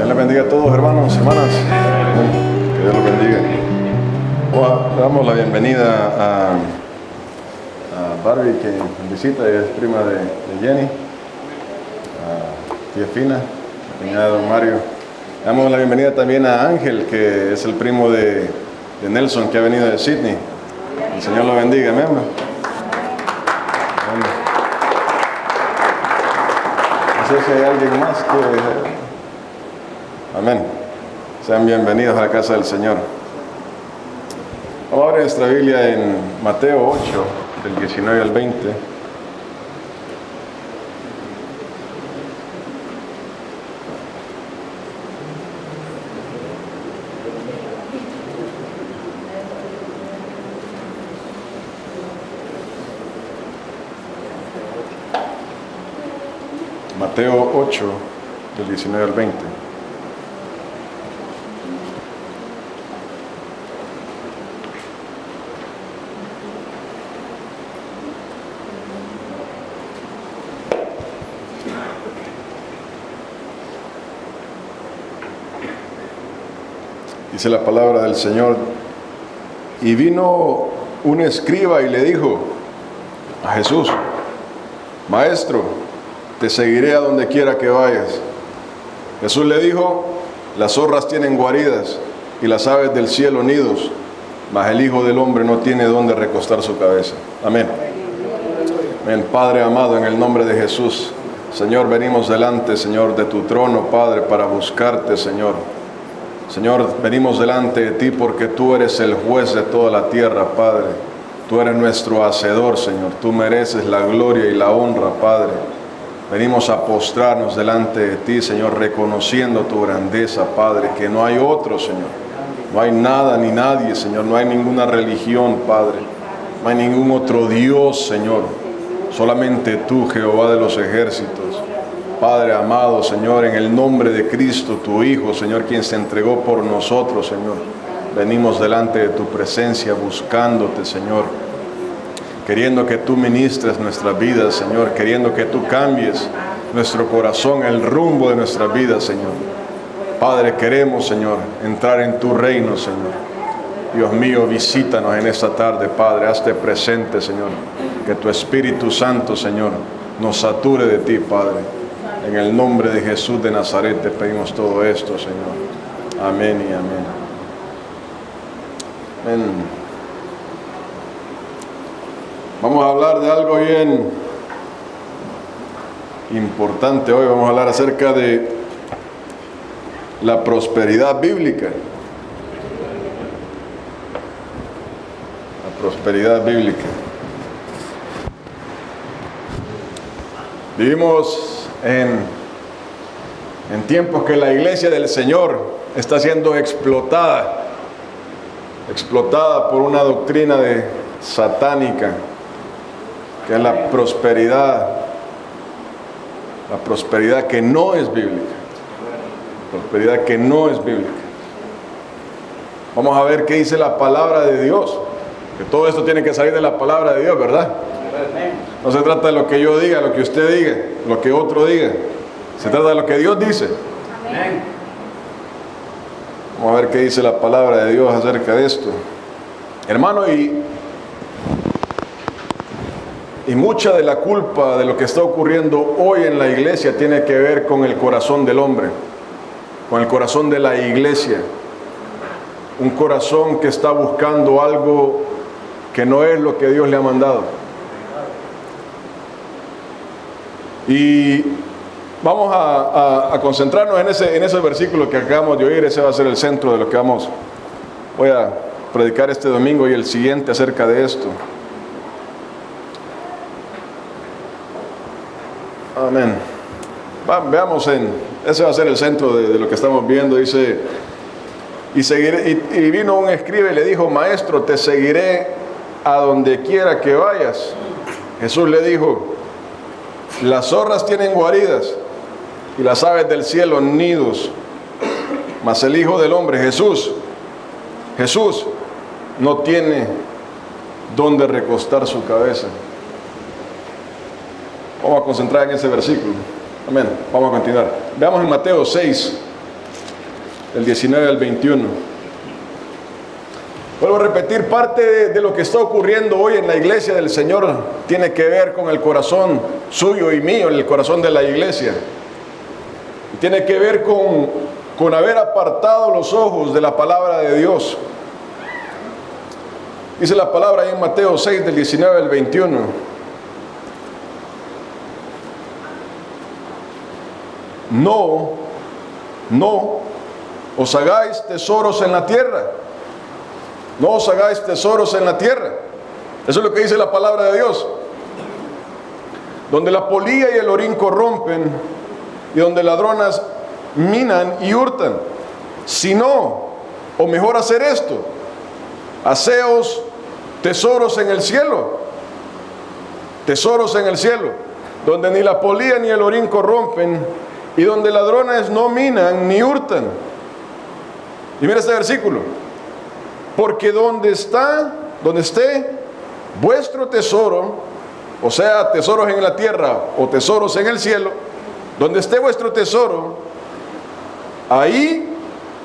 Dios les bendiga a todos, hermanos, hermanas. Que Dios los bendiga. Le damos la bienvenida a Barbie, que visita, ella es prima de Jenny, a tía Fina, la niña de don Mario. Le damos la bienvenida también a Ángel, que es el primo de Nelson, que ha venido de Sydney. El Señor lo bendiga, amén. No sé si hay alguien más que... Amén. Sean bienvenidos a la casa del Señor. Vamos a abrir nuestra Biblia en Mateo 8, del 19 al 20. Mateo 8, del 19 al 20. Dice la palabra del Señor: y vino un escriba y le dijo a Jesús: Maestro, te seguiré a donde quiera que vayas. Jesús le dijo: las zorras tienen guaridas y las aves del cielo nidos, mas el Hijo del Hombre no tiene dónde recostar su cabeza. Amén. Amén. Padre amado, en el nombre de Jesús, Señor, venimos delante, Señor, de tu trono, Padre, para buscarte, Señor. Señor, venimos delante de ti porque tú eres el juez de toda la tierra, Padre. Tú eres nuestro hacedor, Señor. Tú mereces la gloria y la honra, Padre. Venimos a postrarnos delante de ti, Señor, reconociendo tu grandeza, Padre, que no hay otro, Señor. No hay nada ni nadie, Señor. No hay ninguna religión, Padre. No hay ningún otro Dios, Señor. Solamente tú, Jehová de los ejércitos. Padre amado, Señor, en el nombre de Cristo, tu Hijo, Señor, quien se entregó por nosotros, Señor. Venimos delante de tu presencia buscándote, Señor. Queriendo que tú ministres nuestras vidas, Señor. Queriendo que tú cambies nuestro corazón, el rumbo de nuestras vidas, Señor. Padre, queremos, Señor, entrar en tu reino, Señor. Dios mío, visítanos en esta tarde, Padre. Hazte presente, Señor. Que tu Espíritu Santo, Señor, nos sature de ti, Padre. En el nombre de Jesús de Nazaret te pedimos todo esto, Señor. Amén y amén. Amén. Vamos a hablar de algo bien importante hoy. Vamos a hablar acerca de la prosperidad bíblica. La prosperidad bíblica. Vivimos en tiempos que la iglesia del Señor está siendo explotada por una doctrina satánica, que es la prosperidad que no es bíblica. Prosperidad que no es bíblica. Vamos a ver qué dice la palabra de Dios, que todo esto tiene que salir de la palabra de Dios, ¿verdad? No se trata de lo que yo diga, lo que usted diga, lo que otro diga. Se trata de lo que Dios dice. Amén. Vamos a ver qué dice la palabra de Dios acerca de esto. Hermano, y mucha de la culpa de lo que está ocurriendo hoy en la iglesia tiene que ver con el corazón del hombre, con el corazón de la iglesia. Un corazón que está buscando algo que no es lo que Dios le ha mandado. Y vamos a concentrarnos en ese versículo que acabamos de oír. Ese va a ser el centro de lo que voy a predicar este domingo y el siguiente acerca de esto. Amén. Veamos ese va a ser el centro de lo que estamos viendo. Dice: y vino un escriba y le dijo: Maestro, te seguiré a donde quiera que vayas. Jesús le dijo: las zorras tienen guaridas y las aves del cielo nidos, mas el Hijo del Hombre, Jesús, no tiene dónde recostar su cabeza. Vamos a concentrar en ese versículo. Amén. Vamos a continuar. Veamos en Mateo 6, del 19 al 21. Vuelvo a repetir, parte de lo que está ocurriendo hoy en la iglesia del Señor tiene que ver con el corazón suyo y mío, el corazón de la iglesia. Tiene que ver con haber apartado los ojos de la palabra de Dios. Dice la palabra ahí en Mateo 6, del 19 al 21. No os hagáis tesoros en la tierra. No os hagáis tesoros en la tierra. Eso es lo que dice la palabra de Dios. Donde la polilla y el orín corrompen, y donde ladronas minan y hurtan. Sino, o mejor hacer esto, haceos tesoros en el cielo. Tesoros en el cielo, donde ni la polilla ni el orín corrompen, y donde ladrones no minan ni hurtan. Y mira este versículo. Porque donde esté vuestro tesoro, o sea, tesoros en la tierra o tesoros en el cielo, donde esté vuestro tesoro, ahí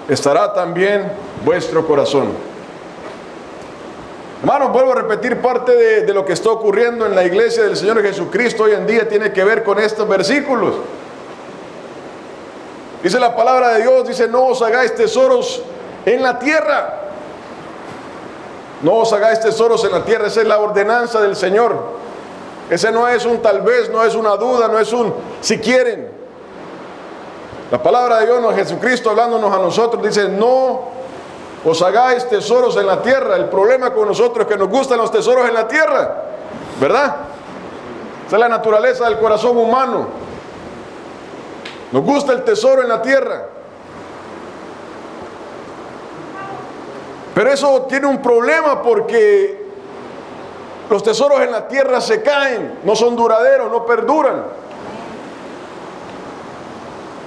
estará también vuestro corazón. Hermanos, vuelvo a repetir, parte de lo que está ocurriendo en la iglesia del Señor Jesucristo hoy en día tiene que ver con estos versículos. Dice la palabra de Dios, dice, no os hagáis tesoros en la tierra. No os hagáis tesoros en la tierra. Esa es la ordenanza del Señor. Ese no es un tal vez, no es una duda, no es un si quieren. La palabra de Dios, Jesucristo hablándonos a nosotros, dice, no os hagáis tesoros en la tierra. El problema con nosotros es que nos gustan los tesoros en la tierra, ¿verdad? Esa es la naturaleza del corazón humano. Nos gusta el tesoro en la tierra. Pero eso tiene un problema porque los tesoros en la tierra se caen, no son duraderos, no perduran.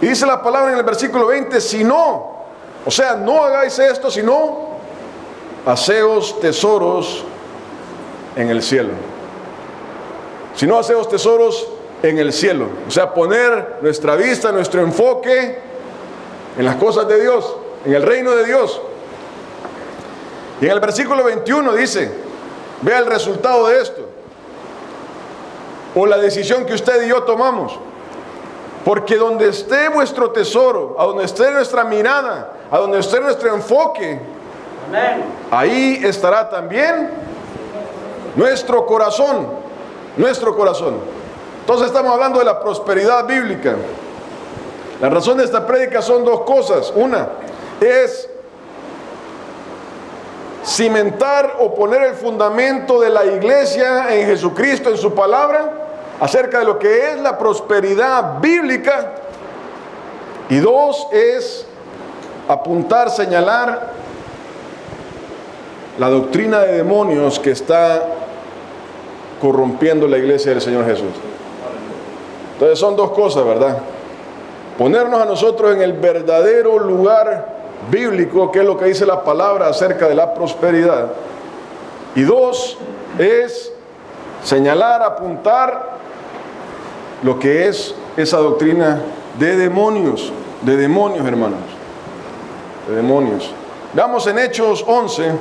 Y dice la palabra en el versículo 20, si no, o sea, no hagáis esto, sino haceos tesoros en el cielo. Si no, haceos tesoros en el cielo. O sea, poner nuestra vista, nuestro enfoque en las cosas de Dios, en el reino de Dios. Y en el versículo 21 dice, vea el resultado de esto, o la decisión que usted y yo tomamos. Porque donde esté vuestro tesoro, a donde esté nuestra mirada, a donde esté nuestro enfoque, amén, ahí estará también nuestro corazón, nuestro corazón. Entonces estamos hablando de la prosperidad bíblica. La razón de esta prédica son dos cosas. Una es cimentar o poner el fundamento de la iglesia en Jesucristo, en su palabra, acerca de lo que es la prosperidad bíblica. Y dos es apuntar, señalar la doctrina de demonios que está corrompiendo la iglesia del Señor Jesús. Entonces son dos cosas, ¿verdad? Ponernos a nosotros en el verdadero lugar bíblico, que es lo que dice la palabra acerca de la prosperidad. Y dos, es señalar, apuntar lo que es esa doctrina de demonios, hermanos, de demonios. Veamos en Hechos 11.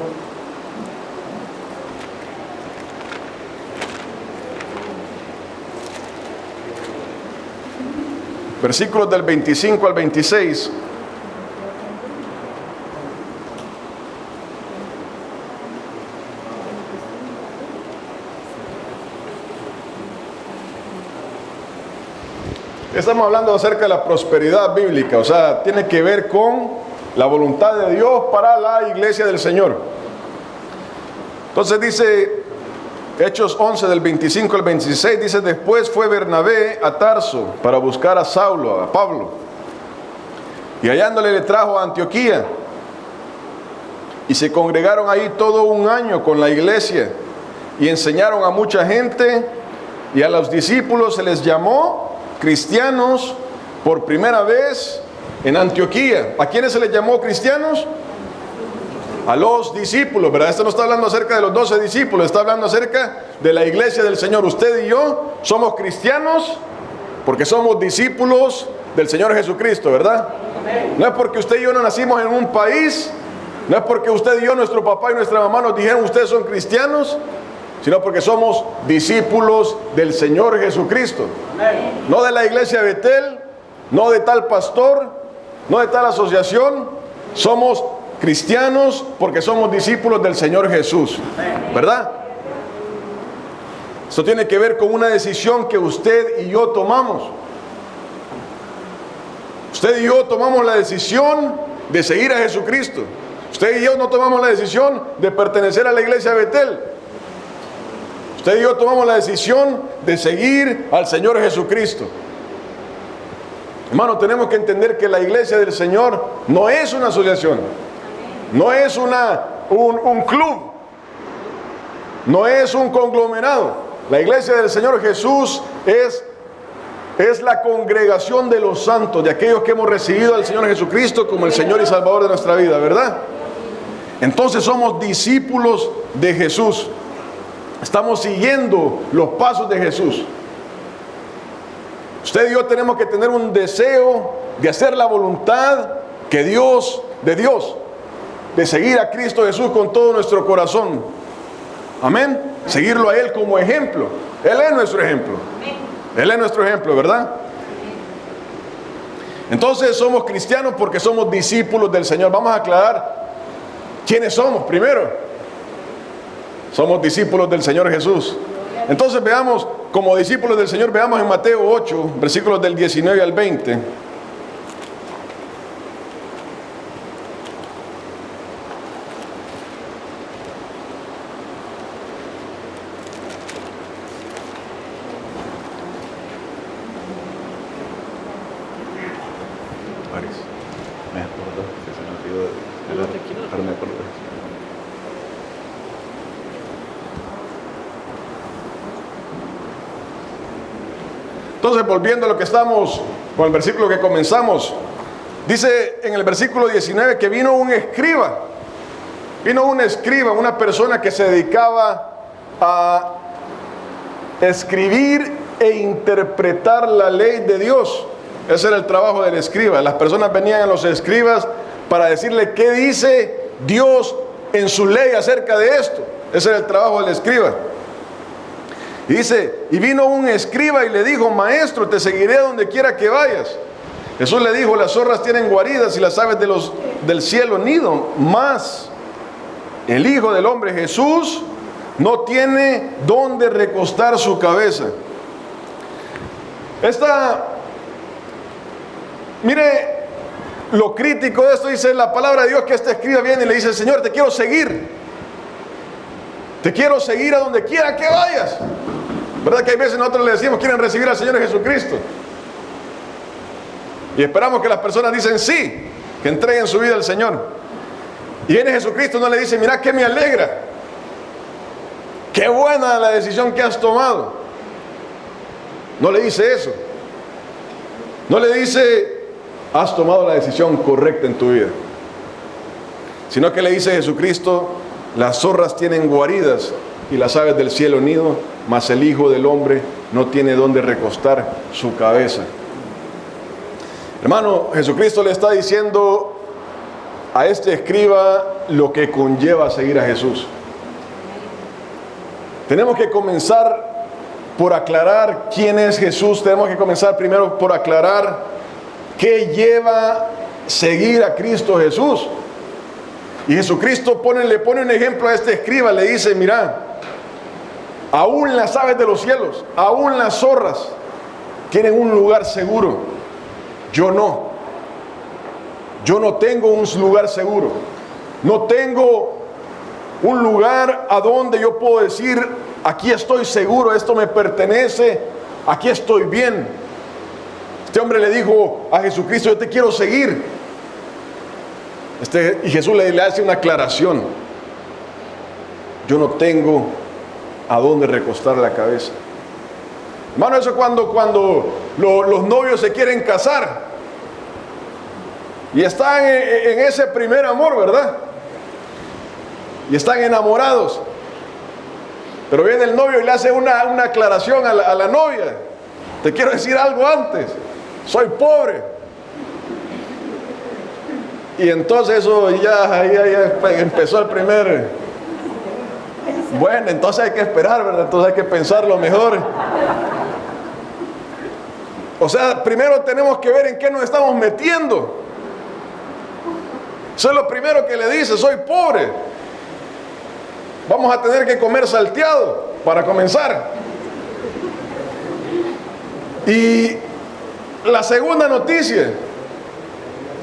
Versículos del 25 al 26. Estamos hablando acerca de la prosperidad bíblica, o sea, tiene que ver con la voluntad de Dios para la iglesia del Señor. Entonces dice Hechos 11 del 25 al 26, dice, después fue Bernabé a Tarso para buscar a Saulo, a Pablo, y hallándole le trajo a Antioquía, y se congregaron ahí todo un año con la iglesia, y enseñaron a mucha gente, y a los discípulos se les llamó cristianos por primera vez en Antioquía. ¿A quiénes se les llamó cristianos? A los discípulos, ¿verdad? Esto no está hablando acerca de los 12 discípulos, está hablando acerca de la iglesia del Señor. Usted y yo somos cristianos porque somos discípulos del Señor Jesucristo, ¿verdad? No es porque usted y yo no nacimos en un país, no es porque usted y yo, nuestro papá y nuestra mamá nos dijeron ustedes son cristianos, sino porque somos discípulos del Señor Jesucristo. No de la iglesia de Betel, no de tal pastor, no de tal asociación. Somos cristianos porque somos discípulos del Señor Jesús, ¿verdad? Esto tiene que ver con una decisión que usted y yo tomamos. Usted y yo tomamos la decisión de seguir a Jesucristo. Usted y yo no tomamos la decisión de pertenecer a la iglesia de Betel. Usted y yo tomamos la decisión de seguir al Señor Jesucristo. Hermano, tenemos que entender que la iglesia del Señor no es una asociación, no es un club, no es un conglomerado. La iglesia del Señor Jesús es la congregación de los santos, de aquellos que hemos recibido al Señor Jesucristo como el Señor y Salvador de nuestra vida, ¿verdad? Entonces somos discípulos de Jesús. Estamos siguiendo los pasos de Jesús. Usted y yo tenemos que tener un deseo de hacer la voluntad de Dios, de seguir a Cristo Jesús con todo nuestro corazón. Amén. Seguirlo a Él como ejemplo. Él es nuestro ejemplo. Él es nuestro ejemplo, ¿verdad? Entonces somos cristianos porque somos discípulos del Señor. Vamos a aclarar quiénes somos primero. Somos discípulos del Señor Jesús. Entonces veamos, como discípulos del Señor, veamos en Mateo 8, versículos del 19 al 20. Entonces, volviendo a lo que estamos, con el versículo que comenzamos, dice en el versículo 19 que vino un escriba, una persona que se dedicaba a escribir e interpretar la ley de Dios. Ese era el trabajo del escriba. Las personas venían a los escribas para decirle qué dice Dios en su ley acerca de esto. Ese era el trabajo del escriba. Y dice, y vino un escriba y le dijo, maestro, te seguiré a donde quiera que vayas. Jesús le dijo, las zorras tienen guaridas y las aves del cielo nido, mas el Hijo del Hombre, Jesús, no tiene dónde recostar su cabeza. Mire lo crítico de esto, dice la palabra de Dios, que este escriba viene y le dice, Señor, te quiero seguir. Te quiero seguir a donde quiera que vayas. ¿Verdad que hay veces nosotros le decimos, quieren recibir al Señor Jesucristo? Y esperamos que las personas dicen sí, que entreguen su vida al Señor. Y viene Jesucristo y no le dice, mira que me alegra. Qué buena la decisión que has tomado. No le dice eso. No le dice, has tomado la decisión correcta en tu vida. Sino que le dice Jesucristo, las zorras tienen guaridas y las aves del cielo nido, mas el Hijo del Hombre no tiene dónde recostar su cabeza. Hermano, Jesucristo le está diciendo a este escriba lo que conlleva seguir a Jesús. Tenemos que comenzar por aclarar quién es Jesús. Tenemos que comenzar primero por aclarar qué lleva seguir a Cristo Jesús. Y Jesucristo le pone un ejemplo a este escriba, le dice, mira, aún las aves de los cielos, aún las zorras tienen un lugar seguro. Yo no tengo un lugar seguro. No tengo un lugar a donde yo puedo decir, aquí estoy seguro, esto me pertenece, aquí estoy bien. Este hombre le dijo a Jesucristo, yo te quiero seguir. Y Jesús le hace una aclaración. Yo no tengo a dónde recostar la cabeza. Hermano, eso es cuando los novios se quieren casar y están en ese primer amor, ¿verdad? Y están enamorados. Pero viene el novio y le hace una aclaración a la novia. Te quiero decir algo antes. Soy pobre. Y entonces eso ya empezó el primer... Bueno, entonces hay que esperar, ¿verdad? Entonces hay que pensarlo mejor. O sea, primero tenemos que ver en qué nos estamos metiendo. Eso es lo primero que le dice: soy pobre. Vamos a tener que comer salteado para comenzar. Y la segunda noticia,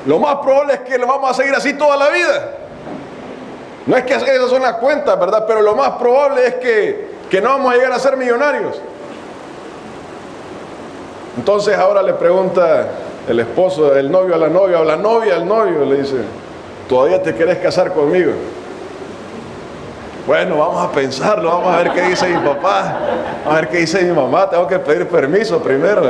lo más probable es que lo vamos a seguir así toda la vida. No es que esas son las cuentas, ¿verdad? Pero lo más probable es que no vamos a llegar a ser millonarios. Entonces ahora le pregunta el esposo, el novio a la novia, o la novia al novio, le dice: ¿todavía te querés casar conmigo? Bueno, vamos a pensarlo, vamos a ver qué dice mi papá, a ver qué dice mi mamá, tengo que pedir permiso primero.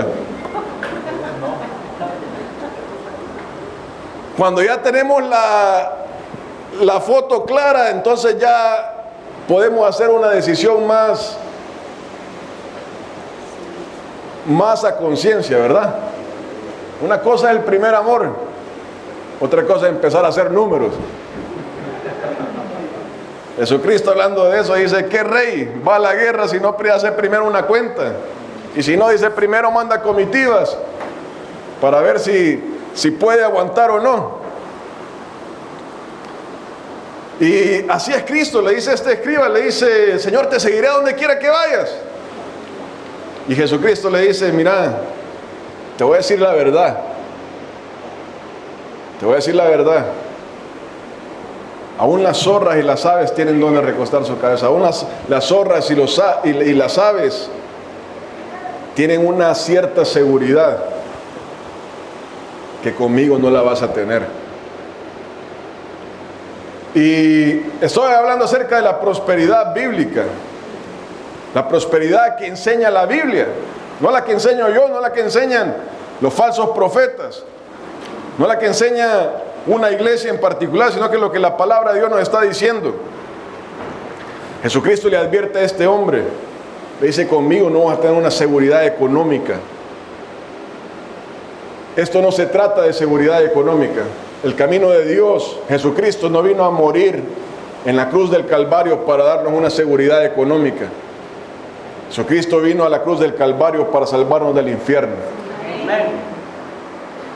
Cuando ya tenemos la foto clara, entonces ya podemos hacer una decisión más a conciencia, ¿verdad? Una cosa es el primer amor, otra cosa es empezar a hacer números. Jesucristo, hablando de eso, dice: ¿qué rey va a la guerra si no hace primero una cuenta? Y si no, dice, primero manda comitivas para ver si puede aguantar o no. Y así es Cristo, le dice este escriba, le dice: Señor, te seguiré a donde quiera que vayas. Y Jesucristo le dice: mira, te voy a decir la verdad. Te voy a decir la verdad. Aún las zorras y las aves tienen donde recostar su cabeza. Aún las zorras y las aves tienen una cierta seguridad que conmigo no la vas a tener. Y estoy hablando acerca de la prosperidad bíblica. La prosperidad que enseña la Biblia. No la que enseño yo, no la que enseñan los falsos profetas. No la que enseña una iglesia en particular, sino que lo que la palabra de Dios nos está diciendo. Jesucristo le advierte a este hombre, le dice: conmigo no vas a tener una seguridad económica. Esto no se trata de seguridad económica. El camino de Dios, Jesucristo no vino a morir en la cruz del Calvario para darnos una seguridad económica. Jesucristo vino a la cruz del Calvario para salvarnos del infierno. Amén.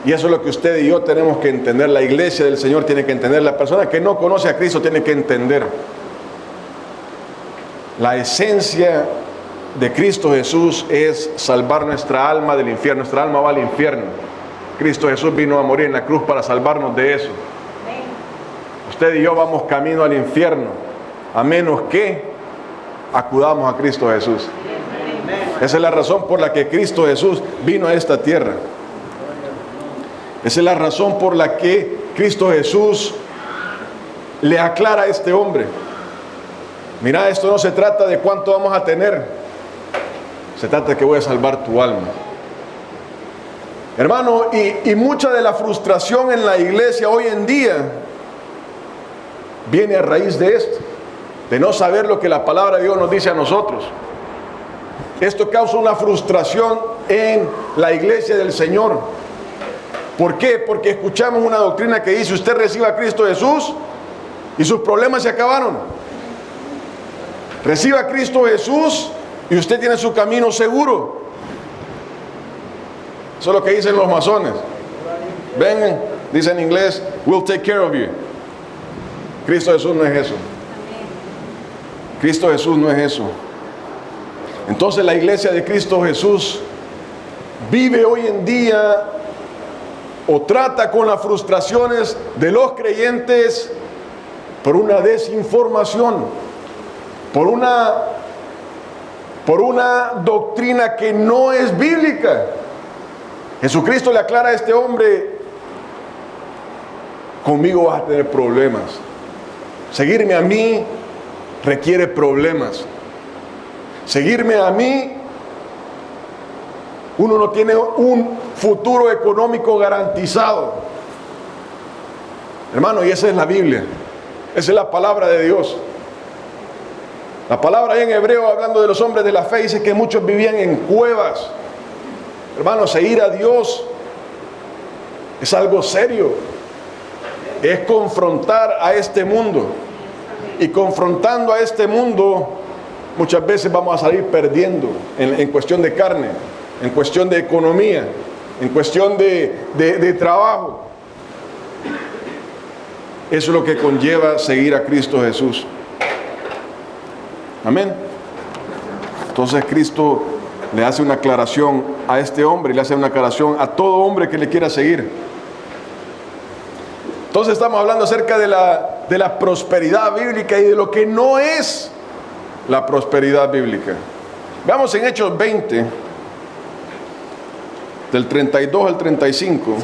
Y eso es lo que usted y yo tenemos que entender. La iglesia del Señor tiene que entender. La persona que no conoce a Cristo tiene que entender. La esencia de Cristo Jesús es salvar nuestra alma del infierno. Nuestra alma va al infierno. Cristo Jesús vino a morir en la cruz para salvarnos de eso. Usted y yo vamos camino al infierno, a menos que acudamos a Cristo Jesús. Esa es la razón por la que Cristo Jesús vino a esta tierra. Esa es la razón por la que Cristo Jesús le aclara a este hombre: mira, esto no se trata de cuánto vamos a tener, se trata de que voy a salvar tu alma. Hermano, y mucha de la frustración en la iglesia hoy en día viene a raíz de esto, de no saber lo que la palabra de Dios nos dice a nosotros. Esto causa una frustración en la iglesia del Señor. ¿Por qué? Porque escuchamos una doctrina que dice: usted reciba a Cristo Jesús y sus problemas se acabaron. Reciba a Cristo Jesús y usted tiene su camino seguro. Eso es lo que dicen los masones. Vengan, dice en inglés: we'll take care of you. Cristo Jesús no es eso. Cristo Jesús no es eso. Entonces la iglesia de Cristo Jesús vive hoy en día, o trata con las frustraciones de los creyentes, por una desinformación, por una doctrina que no es bíblica. Jesucristo le aclara a este hombre: conmigo vas a tener problemas. Seguirme a mí requiere problemas. Seguirme a mí, uno no tiene un futuro económico garantizado. Hermano, y esa es la Biblia. Esa es la palabra de Dios. La palabra ahí en hebreo, hablando de los hombres de la fe, dice que muchos vivían en cuevas. Hermano, seguir a Dios es algo serio. es confrontar a este mundo. Y confrontando a este mundo, muchas veces vamos a salir perdiendo en cuestión de carne, en cuestión de economía, en cuestión de trabajo. Eso es lo que conlleva seguir a Cristo Jesús. Amén. Entonces Cristo le hace una aclaración a este hombre y le hace una aclaración a todo hombre que le quiera seguir. Entonces estamos hablando acerca de la prosperidad bíblica y de lo que no es la prosperidad bíblica. Veamos en Hechos 20, del 32 al 35.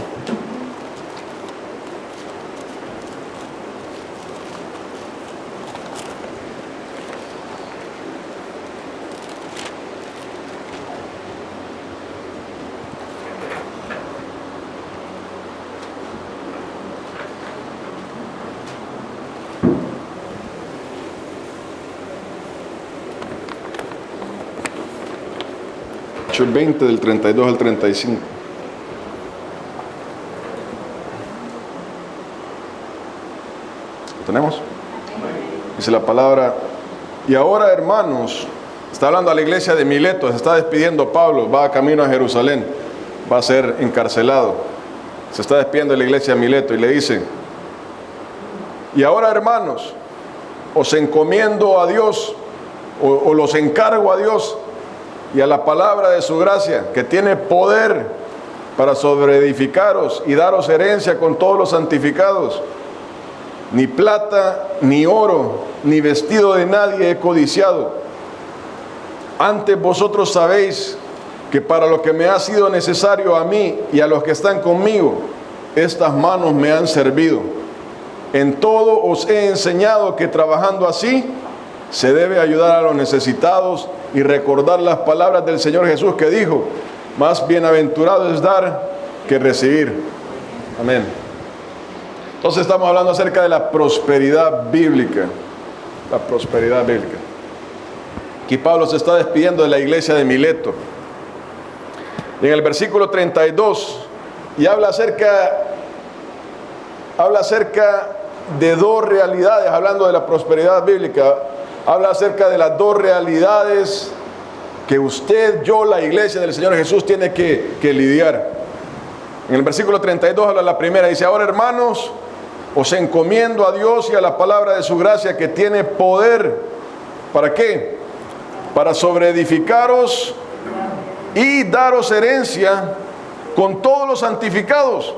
Hechos 20 del 32 al 35. ¿Tenemos? Dice la palabra: y ahora, hermanos, está hablando a la iglesia de Mileto, se está despidiendo Pablo, va camino a Jerusalén, va a ser encarcelado. Se está despidiendo de la iglesia de Mileto y le dice: y ahora, hermanos, os encomiendo a Dios, o los encargo a Dios y a la palabra de su gracia, que tiene poder para sobreedificaros y daros herencia con todos los santificados. Ni plata, ni oro, ni vestido de nadie he codiciado. Antes vosotros sabéis que para lo que me ha sido necesario a mí y a los que están conmigo, estas manos me han servido. En todo os he enseñado que trabajando así, se debe ayudar a los necesitados y recordar las palabras del Señor Jesús, que dijo: más bienaventurado es dar que recibir. Amén. Entonces estamos hablando acerca de la prosperidad bíblica. La prosperidad bíblica. Aquí Pablo se está despidiendo de la iglesia de Mileto. Y en el versículo 32, y habla acerca de dos realidades, hablando de la prosperidad bíblica. Habla acerca de las dos realidades que usted, yo, la iglesia del Señor Jesús tiene que lidiar. En el versículo 32 habla la primera, dice: ahora, hermanos, os encomiendo a Dios y a la palabra de su gracia, que tiene poder. ¿Para qué? Para sobreedificaros y daros herencia con todos los santificados.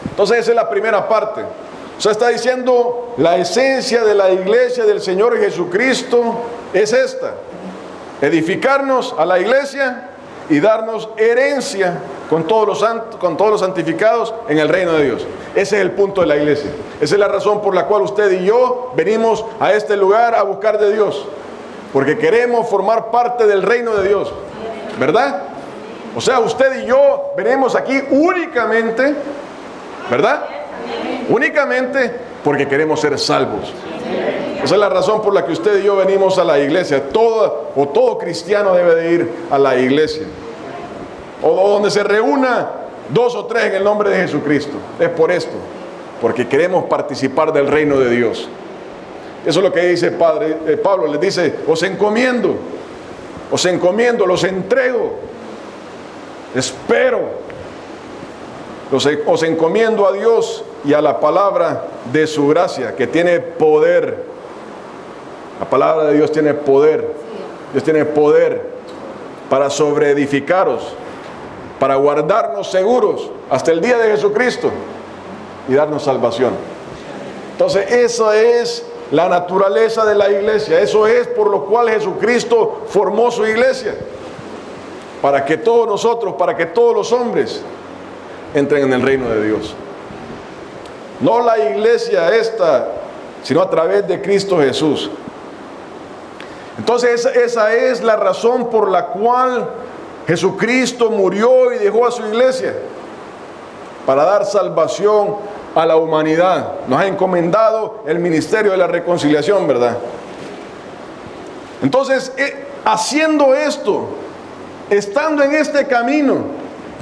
Entonces esa es la primera parte. O sea, está diciendo, la esencia de la iglesia del Señor Jesucristo es esta: edificarnos a la iglesia y darnos herencia con todos los santificados en el reino de Dios. Ese es el punto de la iglesia. Esa es la razón por la cual usted y yo venimos a este lugar a buscar de Dios, porque queremos formar parte del reino de Dios, ¿verdad? O sea, usted y yo venimos aquí únicamente, ¿verdad? Únicamente porque queremos ser salvos. Esa es la razón por la que usted y yo venimos a la iglesia. Todo cristiano debe de ir a la iglesia, o donde se reúna 2 o 3 en el nombre de Jesucristo. Es por esto, porque queremos participar del reino de Dios. Eso es lo que dice Pablo. Les dice: os encomiendo, los entrego, espero, os encomiendo a Dios y a la palabra de su gracia, que tiene poder. La palabra de Dios tiene poder. Dios tiene poder para sobreedificaros, para guardarnos seguros hasta el día de Jesucristo y darnos salvación. Entonces esa es la naturaleza de la iglesia. Eso es por lo cual Jesucristo formó su iglesia, para que todos nosotros, para que todos los hombres entren en el reino de Dios. No la iglesia esta, sino a través de Cristo Jesús. Entonces esa es la razón por la cual Jesucristo murió y dejó a su iglesia, para dar salvación a la humanidad. Nos ha encomendado el ministerio de la reconciliación, ¿verdad? Entonces, haciendo esto, estando en este camino,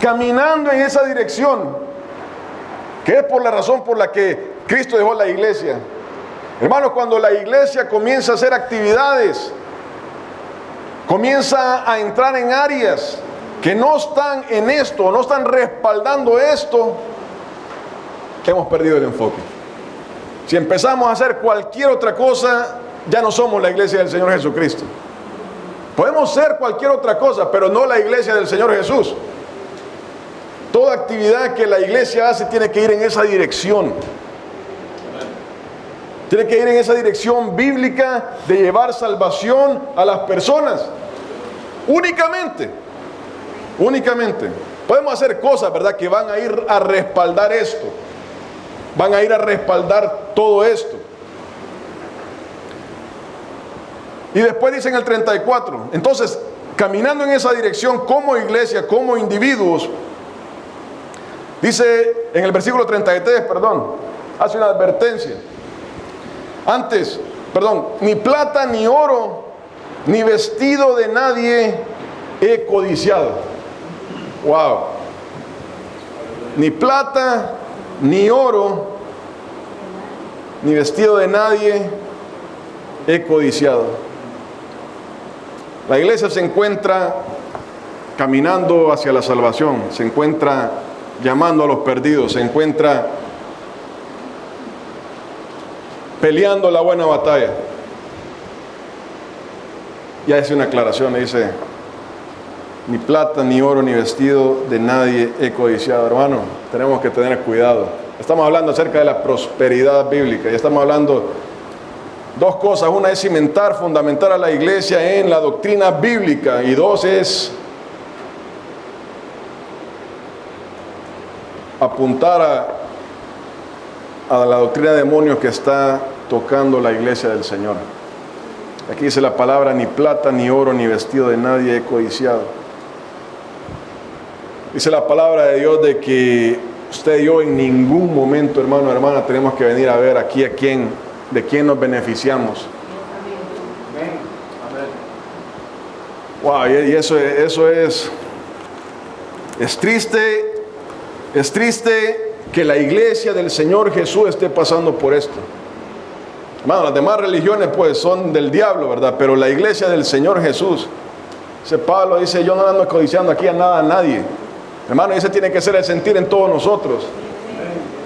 caminando en esa dirección, que es por la razón por la que Cristo dejó la iglesia. Hermanos, cuando la iglesia comienza a hacer actividades, comienza a entrar en áreas que no están en esto, no están respaldando esto, hemos perdido el enfoque. Si empezamos a hacer cualquier otra cosa, ya no somos la iglesia del Señor Jesucristo. Podemos ser cualquier otra cosa, pero no la iglesia del Señor Jesús. Toda actividad que la iglesia hace tiene que ir en esa dirección. Tiene que ir en esa dirección bíblica de llevar salvación a las personas. Únicamente. Podemos hacer cosas, ¿verdad?, que van a ir a respaldar esto. Van a ir a respaldar todo esto. Y después dice en el 34, entonces, caminando en esa dirección como iglesia, como individuos, dice en el versículo 33, hace una advertencia. Ni plata, ni oro, ni vestido de nadie he codiciado. Wow. Ni plata, ni oro, ni vestido de nadie he codiciado. La iglesia se encuentra caminando hacia la salvación, se encuentra llamando a los perdidos, se encuentra peleando la buena batalla. Y hace una aclaración, dice: ni plata, ni oro, ni vestido de nadie he codiciado. Hermano, tenemos que tener cuidado. Estamos hablando acerca de la prosperidad bíblica y estamos hablando dos cosas. Una es cimentar, fundamentar a la iglesia en la doctrina bíblica, y dos es apuntar a la doctrina de demonios que está tocando la iglesia del Señor. Aquí dice la palabra: ni plata, ni oro, ni vestido de nadie he codiciado. Dice la palabra de Dios de que usted y yo en ningún momento, hermano, hermana, tenemos que venir a ver aquí de quién nos beneficiamos. Wow, y eso es triste. Es triste que la iglesia del Señor Jesús esté pasando por esto. Hermano, las demás religiones pues son del diablo, ¿verdad? Pero la iglesia del Señor Jesús, Pablo dice: yo no ando codiciando aquí a nadie. Hermano, ese tiene que ser el sentir en todos nosotros,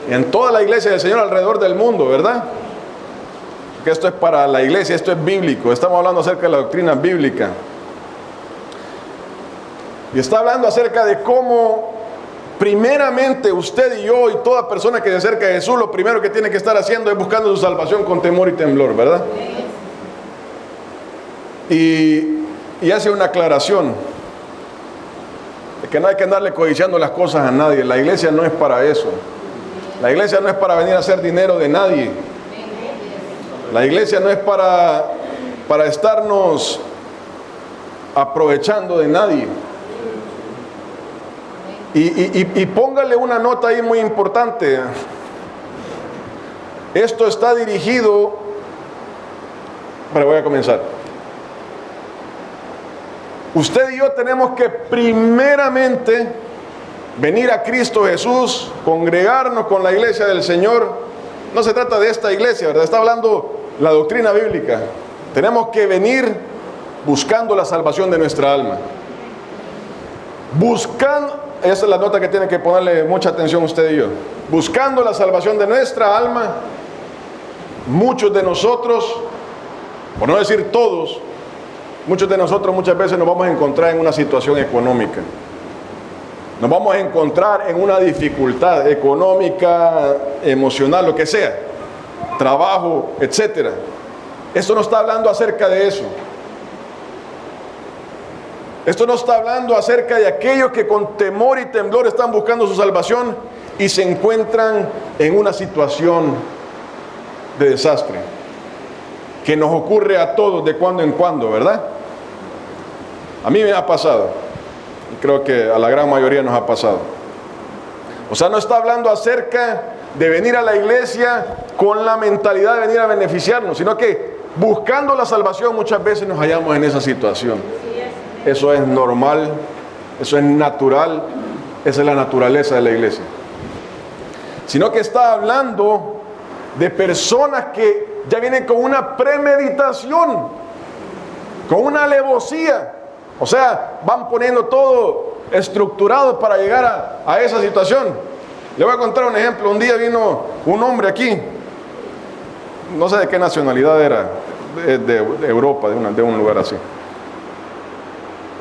en toda la iglesia del Señor alrededor del mundo, ¿verdad? Porque esto es para la iglesia, esto es bíblico. Estamos hablando acerca de la doctrina bíblica. Y está hablando acerca de cómo primeramente usted y yo y toda persona que se acerca a Jesús, lo primero que tiene que estar haciendo es buscando su salvación con temor y temblor, ¿verdad? Y hace una aclaración de que no hay que andarle codiciando las cosas a nadie. La iglesia no es para eso. La iglesia no es para venir a hacer dinero de nadie. La iglesia no es para estarnos aprovechando de nadie. Y póngale una nota ahí muy importante. Esto está dirigido, pero voy a comenzar. Usted y yo tenemos que primeramente venir a Cristo Jesús, congregarnos con la iglesia del Señor. No se trata de esta iglesia, ¿verdad? Está hablando la doctrina bíblica. Tenemos que venir buscando la salvación de nuestra alma. Esa es la nota que tiene que ponerle mucha atención usted y yo. Buscando la salvación de nuestra alma, muchos de nosotros, por no decir todos, muchos de nosotros muchas veces nos vamos a encontrar en una situación económica. Nos vamos a encontrar en una dificultad económica, emocional, lo que sea, trabajo, etc. Esto no está hablando acerca de eso. Esto no está hablando acerca de aquellos que con temor y temblor están buscando su salvación y se encuentran en una situación de desastre, que nos ocurre a todos de cuando en cuando, ¿verdad? A mí me ha pasado, y creo que a la gran mayoría nos ha pasado. O sea, no está hablando acerca de venir a la iglesia con la mentalidad de venir a beneficiarnos, sino que buscando la salvación muchas veces nos hallamos en esa situación. Eso es normal, eso es natural, esa es la naturaleza de la iglesia. sino que está hablando de personas que ya vienen con una premeditación, con una alevosía. O sea, van poniendo todo estructurado para llegar a esa situación. Le voy a contar un ejemplo. Un día vino un hombre aquí, no sé de qué nacionalidad era, de Europa, de un lugar así.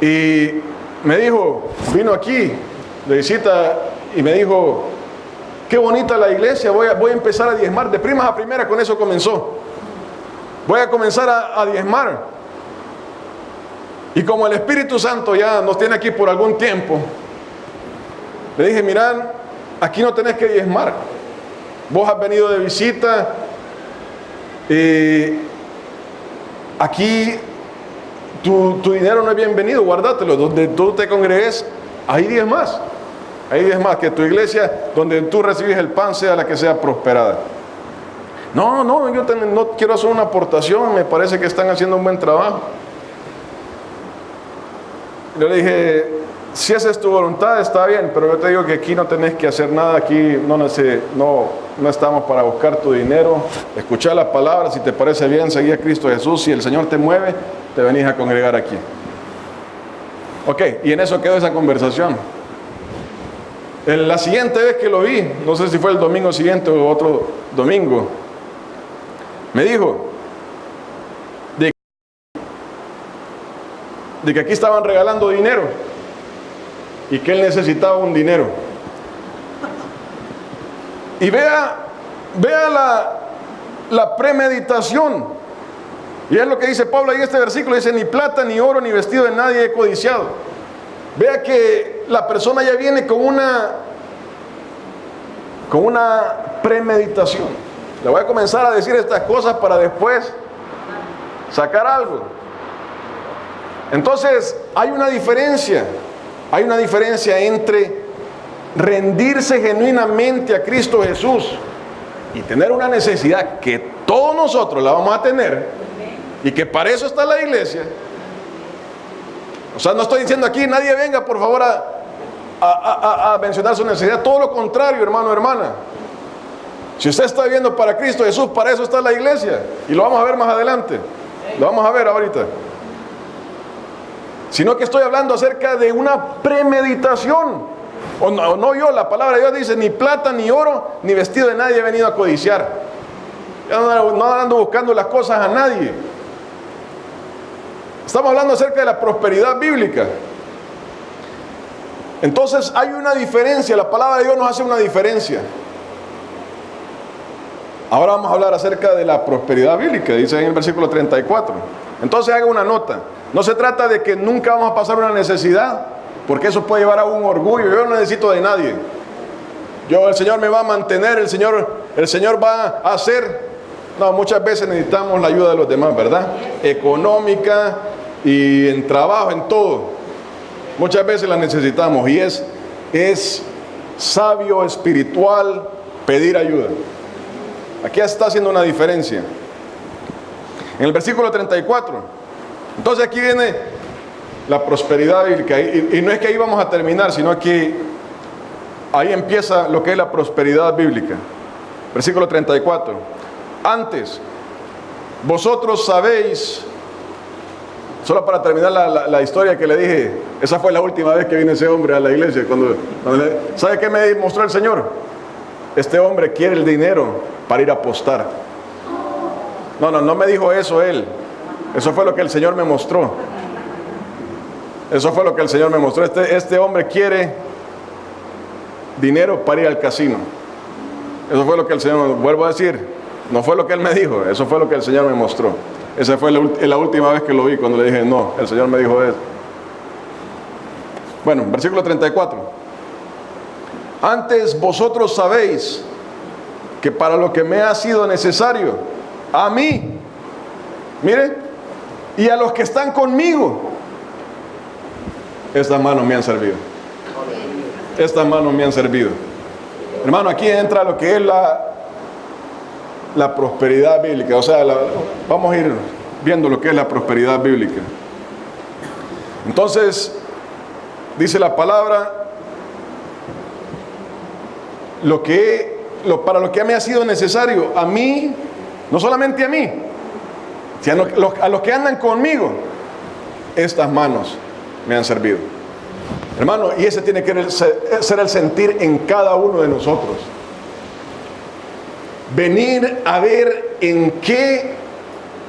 Y me dijo, vino aquí de visita y me dijo, qué bonita la iglesia, voy a empezar a diezmar. De primas a primeras con eso comenzó. Voy a comenzar a diezmar. Y como el Espíritu Santo ya nos tiene aquí por algún tiempo, le dije, mirá, aquí no tenés que diezmar. Vos has venido de visita. Aquí tu dinero no es bienvenido, guárdatelo. Donde tú te congregues, ahí diezmas. Ahí diezmas, que tu iglesia, donde tú recibes el pan, sea la que sea prosperada. No, yo no quiero hacer una aportación, me parece que están haciendo un buen trabajo. Yo le dije, si esa es tu voluntad, está bien, pero yo te digo que aquí no tenés que hacer nada, aquí no estamos para buscar tu dinero. Escuchar la palabra, si te parece bien, seguí a Cristo Jesús. Si el Señor te mueve, te venís a congregar aquí. Ok, y en eso quedó esa conversación. La siguiente vez que lo vi, no sé si fue el domingo siguiente o otro domingo, me dijo de que aquí estaban regalando dinero y que él necesitaba un dinero. Y vea la premeditación. Y es lo que dice Pablo ahí en este versículo, dice, ni plata, ni oro, ni vestido de nadie he codiciado. Vea que la persona ya viene con una premeditación. Le voy a comenzar a decir estas cosas para después sacar algo. Entonces, hay una diferencia entre rendirse genuinamente a Cristo Jesús y tener una necesidad que todos nosotros la vamos a tener y que para eso está la iglesia. O sea, no estoy diciendo aquí, nadie venga por favor a mencionar su necesidad, todo lo contrario, hermano, hermana. Si usted está viviendo para Cristo Jesús, para eso está la iglesia, y lo vamos a ver más adelante, lo vamos a ver ahorita. Sino que estoy hablando acerca de una premeditación. O no yo, la palabra de Dios dice, ni plata, ni oro, ni vestido de nadie he venido a codiciar. Yo no ando buscando las cosas a nadie. Estamos hablando acerca de la prosperidad bíblica. Entonces hay una diferencia, la palabra de Dios nos hace una diferencia. Ahora vamos a hablar acerca de la prosperidad bíblica, dice en el versículo 34. Entonces haga una nota. No se trata de que nunca vamos a pasar una necesidad, porque eso puede llevar a un orgullo. Yo no necesito de nadie. El Señor me va a mantener, el Señor va a hacer. No, muchas veces necesitamos la ayuda de los demás, ¿verdad? Económica y en trabajo, en todo. Muchas veces la necesitamos y es sabio, espiritual pedir ayuda. Aquí está haciendo una diferencia. En el versículo 34. Entonces aquí viene la prosperidad bíblica. Y no es que ahí vamos a terminar, sino que ahí empieza lo que es la prosperidad bíblica. Versículo 34. Antes, vosotros sabéis, solo para terminar la historia que le dije, esa fue la última vez que vino ese hombre a la iglesia. ¿Sabe qué me mostró el Señor? Este hombre quiere el dinero para ir a apostar. No me dijo eso él. Eso fue lo que el Señor me mostró. Eso fue lo que el Señor me mostró. Este hombre quiere dinero para ir al casino. Eso fue lo que el Señor, vuelvo a decir, no fue lo que él me dijo, eso fue lo que el Señor me mostró. Esa fue la última vez que lo vi, cuando le dije, no, el Señor me dijo eso. Bueno, versículo 34. Antes vosotros sabéis que para lo que me ha sido necesario, a mí, mire, y a los que están conmigo, estas manos me han servido. Estas manos me han servido. Hermano, aquí entra lo que es la prosperidad bíblica. O sea, vamos a ir viendo lo que es la prosperidad bíblica. Entonces, dice la palabra, lo que para lo que me ha sido necesario, a mí, no solamente a mí, sino a los que andan conmigo, estas manos me han servido. Hermano, y ese tiene que ser el sentir en cada uno de nosotros. Venir a ver en qué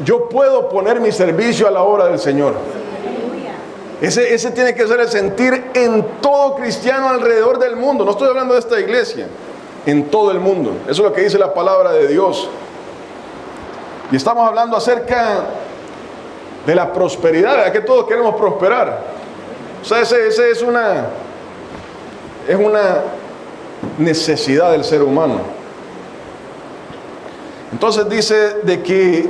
yo puedo poner mi servicio a la obra del Señor. Ese tiene que ser el sentir en todo cristiano alrededor del mundo. No estoy hablando de esta iglesia, en todo el mundo. Eso es lo que dice la palabra de Dios. Y estamos hablando acerca de la prosperidad, ¿verdad? Que todos queremos prosperar. O sea, esa es una necesidad del ser humano. Entonces dice de que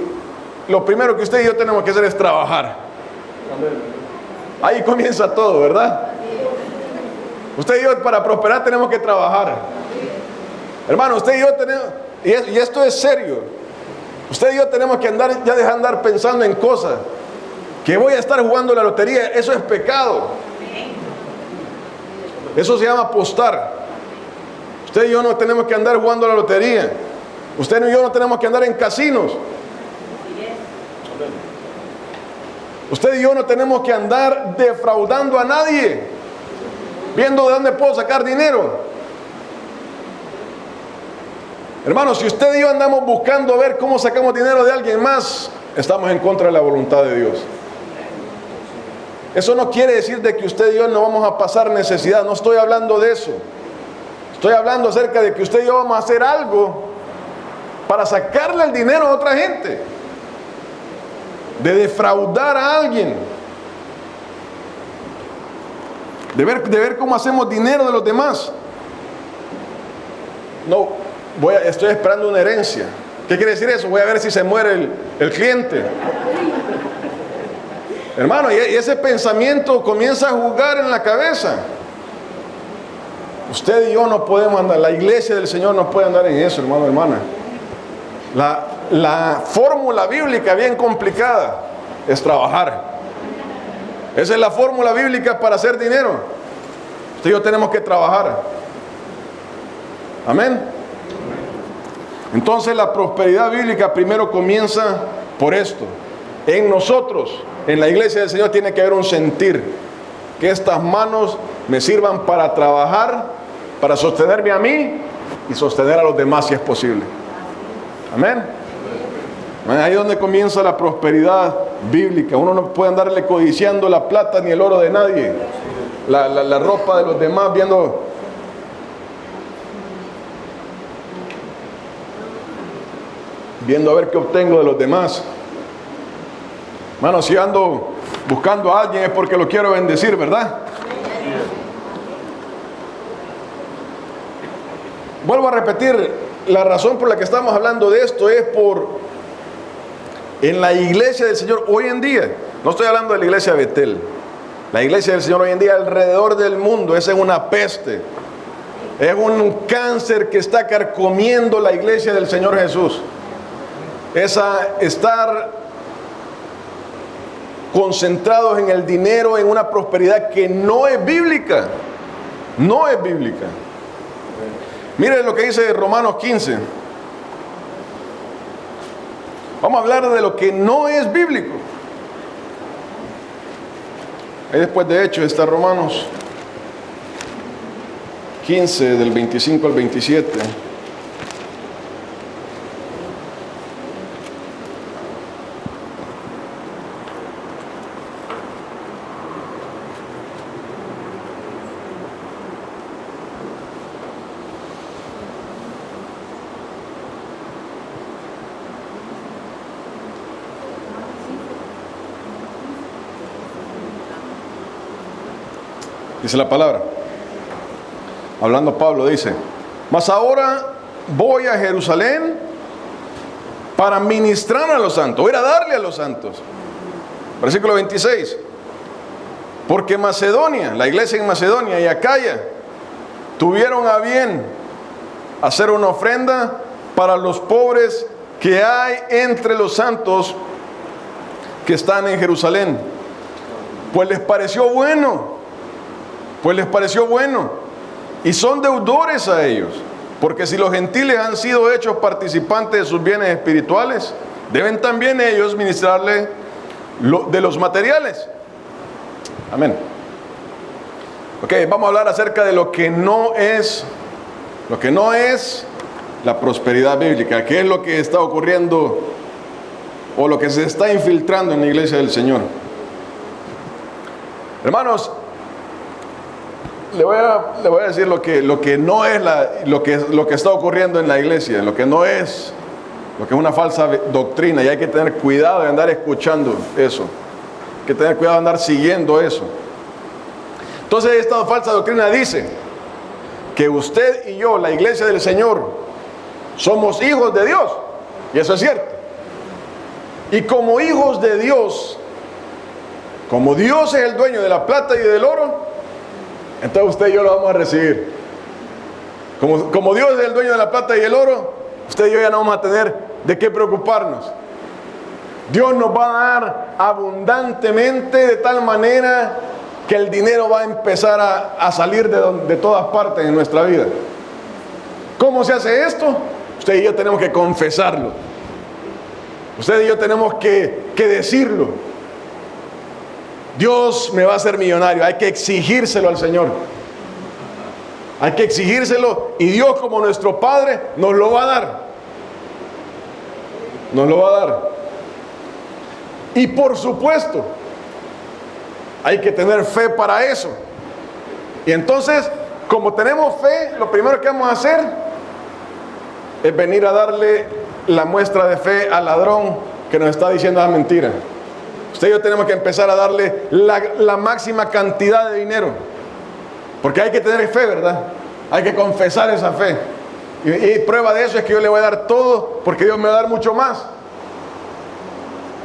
lo primero que usted y yo tenemos que hacer es trabajar. Ahí comienza todo, ¿verdad? Usted y yo para prosperar tenemos que trabajar. Hermano, usted y yo tenemos, y esto es serio, usted y yo tenemos que dejar de andar pensando en cosas. Que voy a estar jugando la lotería, eso es pecado. Eso se llama apostar. Usted y yo no tenemos que andar jugando la lotería. Usted y yo no tenemos que andar en casinos. Usted y yo no tenemos que andar defraudando a nadie, viendo de dónde puedo sacar dinero. Hermanos, si usted y yo andamos buscando ver cómo sacamos dinero de alguien más, estamos en contra de la voluntad de Dios. Eso no quiere decir de que usted y yo no vamos a pasar necesidad. No estoy hablando de eso. Estoy hablando acerca de que usted y yo vamos a hacer algo para sacarle el dinero a otra gente, de defraudar a alguien, de ver cómo hacemos dinero de los demás. No, estoy esperando una herencia. ¿Qué quiere decir eso? Voy a ver si se muere el cliente. Hermano, y ese pensamiento comienza a jugar en la cabeza. Usted y yo no podemos andar, la iglesia del Señor no puede andar en eso, hermano, hermana. La fórmula bíblica bien complicada es trabajar. Esa es la fórmula bíblica para hacer dinero. Usted y yo tenemos que trabajar. Amén. Entonces la prosperidad bíblica primero comienza por esto. En nosotros, en la iglesia del Señor, tiene que haber un sentir. Que estas manos me sirvan para trabajar, para sostenerme a mí y sostener a los demás si es posible. Amén. Ahí es donde comienza la prosperidad bíblica. Uno no puede andarle codiciando la plata ni el oro de nadie, la ropa de los demás, viendo a ver qué obtengo de los demás. Hermano, si ando buscando a alguien es porque lo quiero bendecir, ¿verdad? Vuelvo a repetir, la razón por la que estamos hablando de esto es en la iglesia del Señor hoy en día, no estoy hablando de la iglesia de Betel, la iglesia del Señor hoy en día alrededor del mundo, esa es una peste, es un cáncer que está carcomiendo la iglesia del Señor Jesús. Estar concentrados en el dinero, en una prosperidad que no es bíblica, no es bíblica. Miren lo que dice Romanos 15. Vamos a hablar de lo que no es bíblico. Ahí después de hecho está Romanos 15 del 25 al 27. Dice la palabra, hablando Pablo, dice: mas ahora voy a Jerusalén para ministrar a los santos, voy a darle a los santos. Versículo 26, porque Macedonia, la iglesia en Macedonia y Acaya, tuvieron a bien hacer una ofrenda para los pobres que hay entre los santos que están en Jerusalén. Pues les pareció bueno, y son deudores a ellos, Porque si los gentiles han sido hechos participantes de sus bienes espirituales, deben también ellos ministrarle de los materiales. Amén. Ok, vamos a hablar acerca de lo que no es la prosperidad bíblica. ¿Qué es lo que está ocurriendo o lo que se está infiltrando en la iglesia del Señor? Hermanos, le voy a decir lo que no es lo que está ocurriendo en la iglesia, lo que es una falsa doctrina, y hay que tener cuidado de andar escuchando eso, hay que tener cuidado de andar siguiendo eso. Entonces, esta falsa doctrina dice que usted y yo, la iglesia del Señor, somos hijos de Dios, y eso es cierto. Y como hijos de Dios, como Dios es el dueño de la plata y del oro, entonces usted y yo lo vamos a recibir. Como Dios es el dueño de la plata y el oro, usted y yo ya no vamos a tener de qué preocuparnos. Dios nos va a dar abundantemente, de tal manera que el dinero va a empezar a salir de todas partes en nuestra vida. ¿Cómo se hace esto? Usted y yo tenemos que confesarlo. Usted y yo tenemos que decirlo. Dios me va a hacer millonario. Hay que exigírselo al Señor. Hay que exigírselo, y Dios, como nuestro Padre, nos lo va a dar. Nos lo va a dar. Y por supuesto, hay que tener fe para eso. Y entonces, como tenemos fe, lo primero que vamos a hacer es venir a darle la muestra de fe al ladrón que nos está diciendo la mentira. Usted y yo tenemos que empezar a darle la máxima cantidad de dinero, porque hay que tener fe, ¿verdad? Hay que confesar esa fe. Y prueba de eso es que yo le voy a dar todo, porque Dios me va a dar mucho más.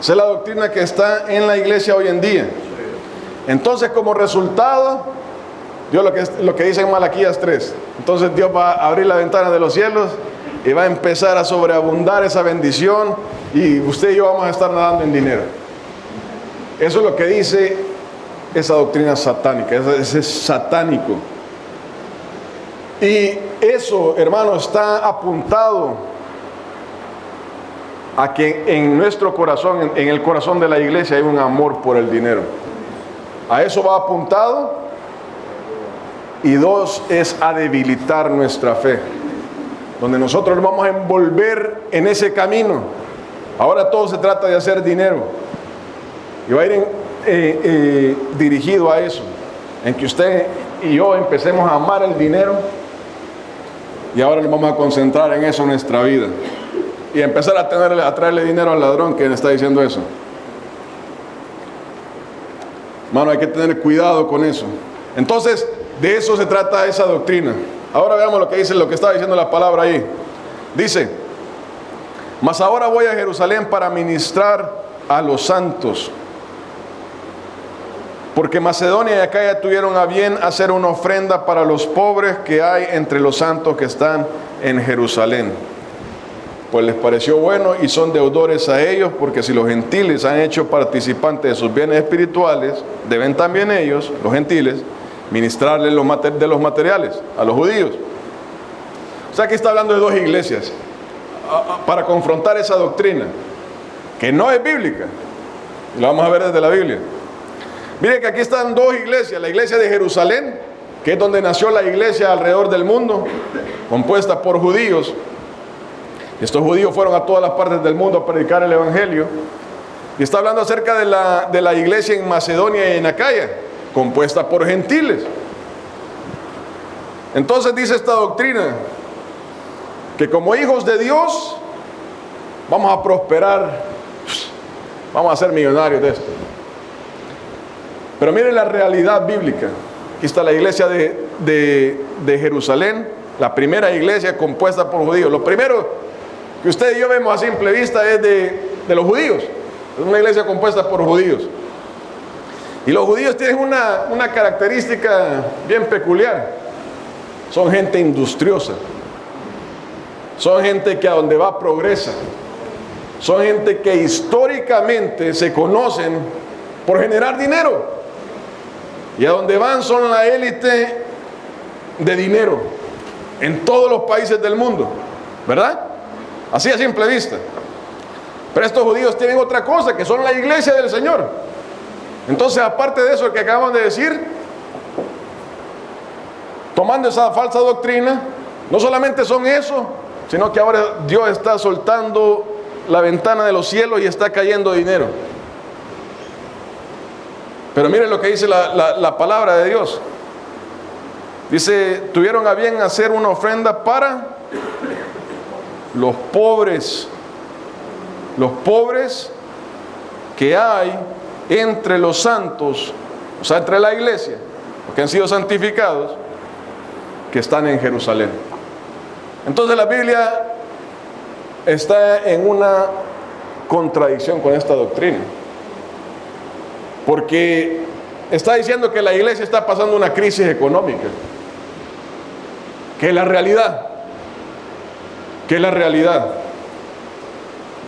Esa es la doctrina que está en la iglesia hoy en día. Entonces, como resultado, Dios lo que dice en Malaquías 3, entonces Dios va a abrir la ventana de los cielos y va a empezar a sobreabundar esa bendición, y usted y yo vamos a estar nadando en dinero. Eso es lo que dice esa doctrina satánica. Ese es satánico. Y eso, hermano, está apuntado a que en nuestro corazón, en el corazón de la iglesia, hay un amor por el dinero. A eso va apuntado. Y dos, es a debilitar nuestra fe, donde nosotros nos vamos a envolver en ese camino. Ahora todo se trata de hacer dinero, y va a ir dirigido a eso, en que usted y yo empecemos a amar el dinero, y ahora nos vamos a concentrar en eso en nuestra vida, y empezar a traerle dinero al ladrón que le está diciendo eso. Hermano, hay que tener cuidado con eso. Entonces, de eso se trata esa doctrina. Ahora veamos lo que dice, lo que está diciendo la palabra ahí. Dice: mas ahora voy a Jerusalén para ministrar a los santos, porque Macedonia y Acaya tuvieron a bien hacer una ofrenda para los pobres que hay entre los santos que están en Jerusalén. Pues les pareció bueno y son deudores a ellos, porque si los gentiles han hecho participantes de sus bienes espirituales, deben también ellos, los gentiles, ministrarles de los materiales a los judíos. O sea que está hablando de dos iglesias para confrontar esa doctrina, que no es bíblica, y la vamos a ver desde la Biblia. Miren que aquí están dos iglesias: la iglesia de Jerusalén, que es donde nació la iglesia alrededor del mundo, compuesta por judíos. Estos judíos fueron a todas las partes del mundo a predicar el evangelio. Y está hablando acerca de la iglesia en Macedonia y en Acaya, compuesta por gentiles. Entonces dice esta doctrina que como hijos de Dios vamos a prosperar, vamos a ser millonarios de esto. Pero miren la realidad bíblica. Aquí está la iglesia de Jerusalén, la primera iglesia compuesta por judíos. Lo primero que usted y yo vemos a simple vista es de los judíos. Es una iglesia compuesta por judíos. Y los judíos tienen una característica bien peculiar. Son gente industriosa. Son gente que a donde va progresa. Son gente que históricamente se conocen por generar dinero. Y a donde van son la élite de dinero. en todos los países del mundo, ¿verdad? Así a simple vista. Pero estos judíos tienen otra cosa, que son la iglesia del Señor. Entonces, aparte de eso que acaban de decir, tomando esa falsa doctrina, no solamente son eso, sino que ahora Dios está soltando la ventana de los cielos y está cayendo dinero. Pero miren lo que dice la palabra de Dios. Dice, tuvieron a bien hacer una ofrenda para los pobres que hay entre los santos, o sea, entre la iglesia, los que han sido santificados, que están en Jerusalén. Entonces la Biblia está en una contradicción con esta doctrina, porque está diciendo que la iglesia está pasando una crisis económica, que es la realidad,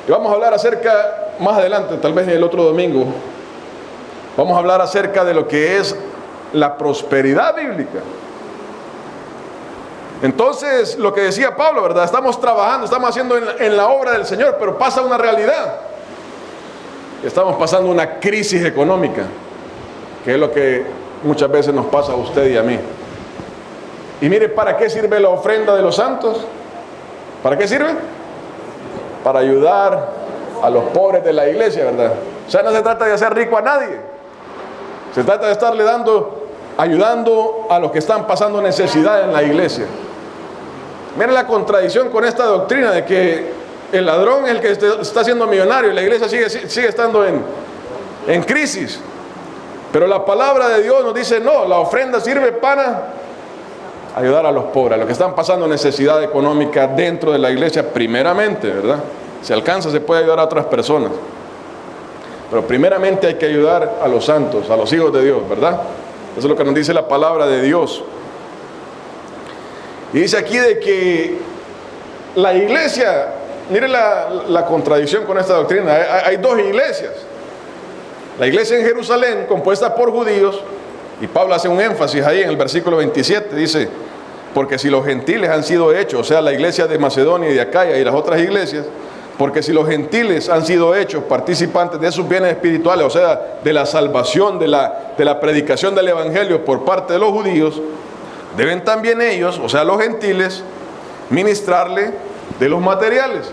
y vamos a hablar acerca, más adelante, tal vez el otro domingo, vamos a hablar acerca de lo que es la prosperidad bíblica. Entonces, lo que decía Pablo, ¿verdad? Estamos trabajando, estamos haciendo en la obra del Señor, pero pasa una realidad. Estamos pasando una crisis económica, que es lo que muchas veces nos pasa a usted y a mí. Y mire, ¿para qué sirve la ofrenda de los santos? ¿Para qué sirve? Para ayudar a los pobres de la iglesia, ¿verdad? O sea, no se trata de hacer rico a nadie. Se trata de estarle ayudando a los que están pasando necesidad en la iglesia. Miren la contradicción con esta doctrina de que el ladrón es el que está siendo millonario y la iglesia sigue estando en crisis. Pero la palabra de Dios nos dice, no, la ofrenda sirve para ayudar a los pobres, a los que están pasando necesidad económica dentro de la iglesia primeramente, ¿verdad? Si alcanza, se puede ayudar a otras personas. Pero primeramente hay que ayudar a los santos, a los hijos de Dios, ¿verdad? Eso es lo que nos dice la palabra de Dios. Y dice aquí de que la iglesia, mire la contradicción con esta doctrina. Hay dos iglesias. La iglesia en Jerusalén, compuesta por judíos, y Pablo hace un énfasis ahí en el versículo 27, dice, porque si los gentiles han sido hechos, o sea, la iglesia de Macedonia y de Acaya y las otras iglesias, porque si los gentiles han sido hechos participantes de sus bienes espirituales, o sea, de la salvación, de la predicación del evangelio por parte de los judíos, deben también ellos, o sea, los gentiles, ministrarle de los materiales.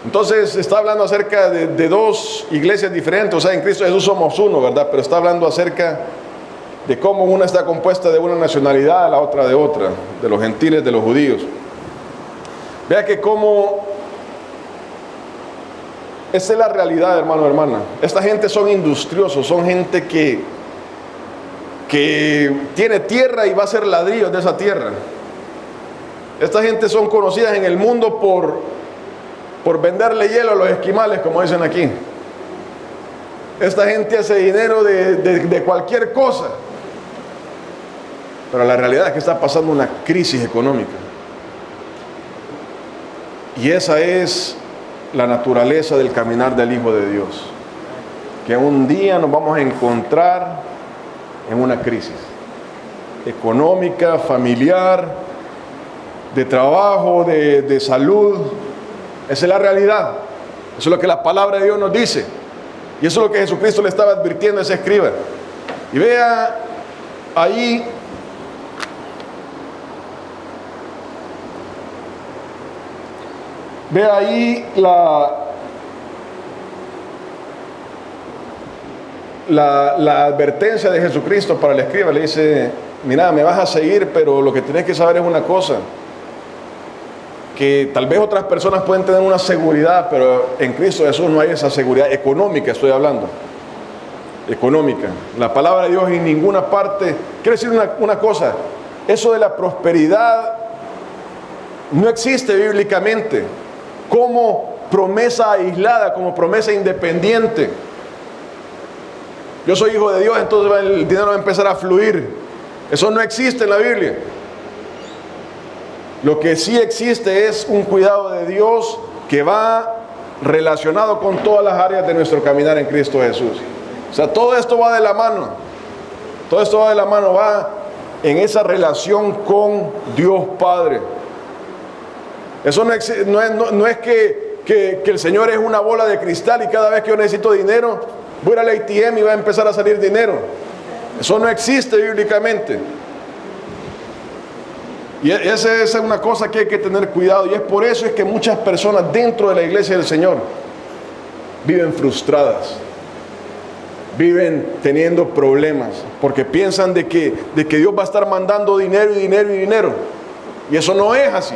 Entonces está hablando acerca de dos iglesias diferentes, o sea, en Cristo Jesús somos uno, ¿verdad? Pero está hablando acerca de cómo una está compuesta de una nacionalidad, la otra de otra, de los gentiles, de los judíos. Vea que cómo esa es la realidad, hermano, hermana. Esta gente son industriosos, son gente que tiene tierra y va a hacer ladrillos de esa tierra. Esta gente son conocidas en el mundo por venderle hielo a los esquimales, como dicen aquí. Esta gente hace dinero de cualquier cosa. Pero la realidad es que está pasando una crisis económica. Y esa es la naturaleza del caminar del Hijo de Dios. Que un día nos vamos a encontrar en una crisis económica, familiar, de trabajo, de salud. Esa es la realidad. Eso es lo que la palabra de Dios nos dice. Y eso es lo que Jesucristo le estaba advirtiendo a ese escriba. Y vea ahí la advertencia de Jesucristo para el escriba. Le dice, mira, me vas a seguir, pero lo que tienes que saber es una cosa, que tal vez otras personas pueden tener una seguridad, pero en Cristo Jesús no hay esa seguridad económica, estoy hablando, económica. La palabra de Dios en ninguna parte, quiero decir una cosa, eso de la prosperidad no existe bíblicamente como promesa aislada, como promesa independiente. Yo soy hijo de Dios, entonces el dinero va a empezar a fluir. Eso no existe en la Biblia. Lo que sí existe es un cuidado de Dios que va relacionado con todas las áreas de nuestro caminar en Cristo Jesús. O sea, todo esto va de la mano. Todo esto va de la mano, va en esa relación con Dios Padre. Eso no es que el Señor es una bola de cristal y cada vez que yo necesito dinero, voy a ir al ATM y va a empezar a salir dinero. Eso no existe bíblicamente. Y esa es una cosa que hay que tener cuidado. Y es por eso es que muchas personas dentro de la iglesia del Señor viven frustradas, viven teniendo problemas, porque piensan de que Dios va a estar mandando dinero y dinero y dinero. Y eso no es así.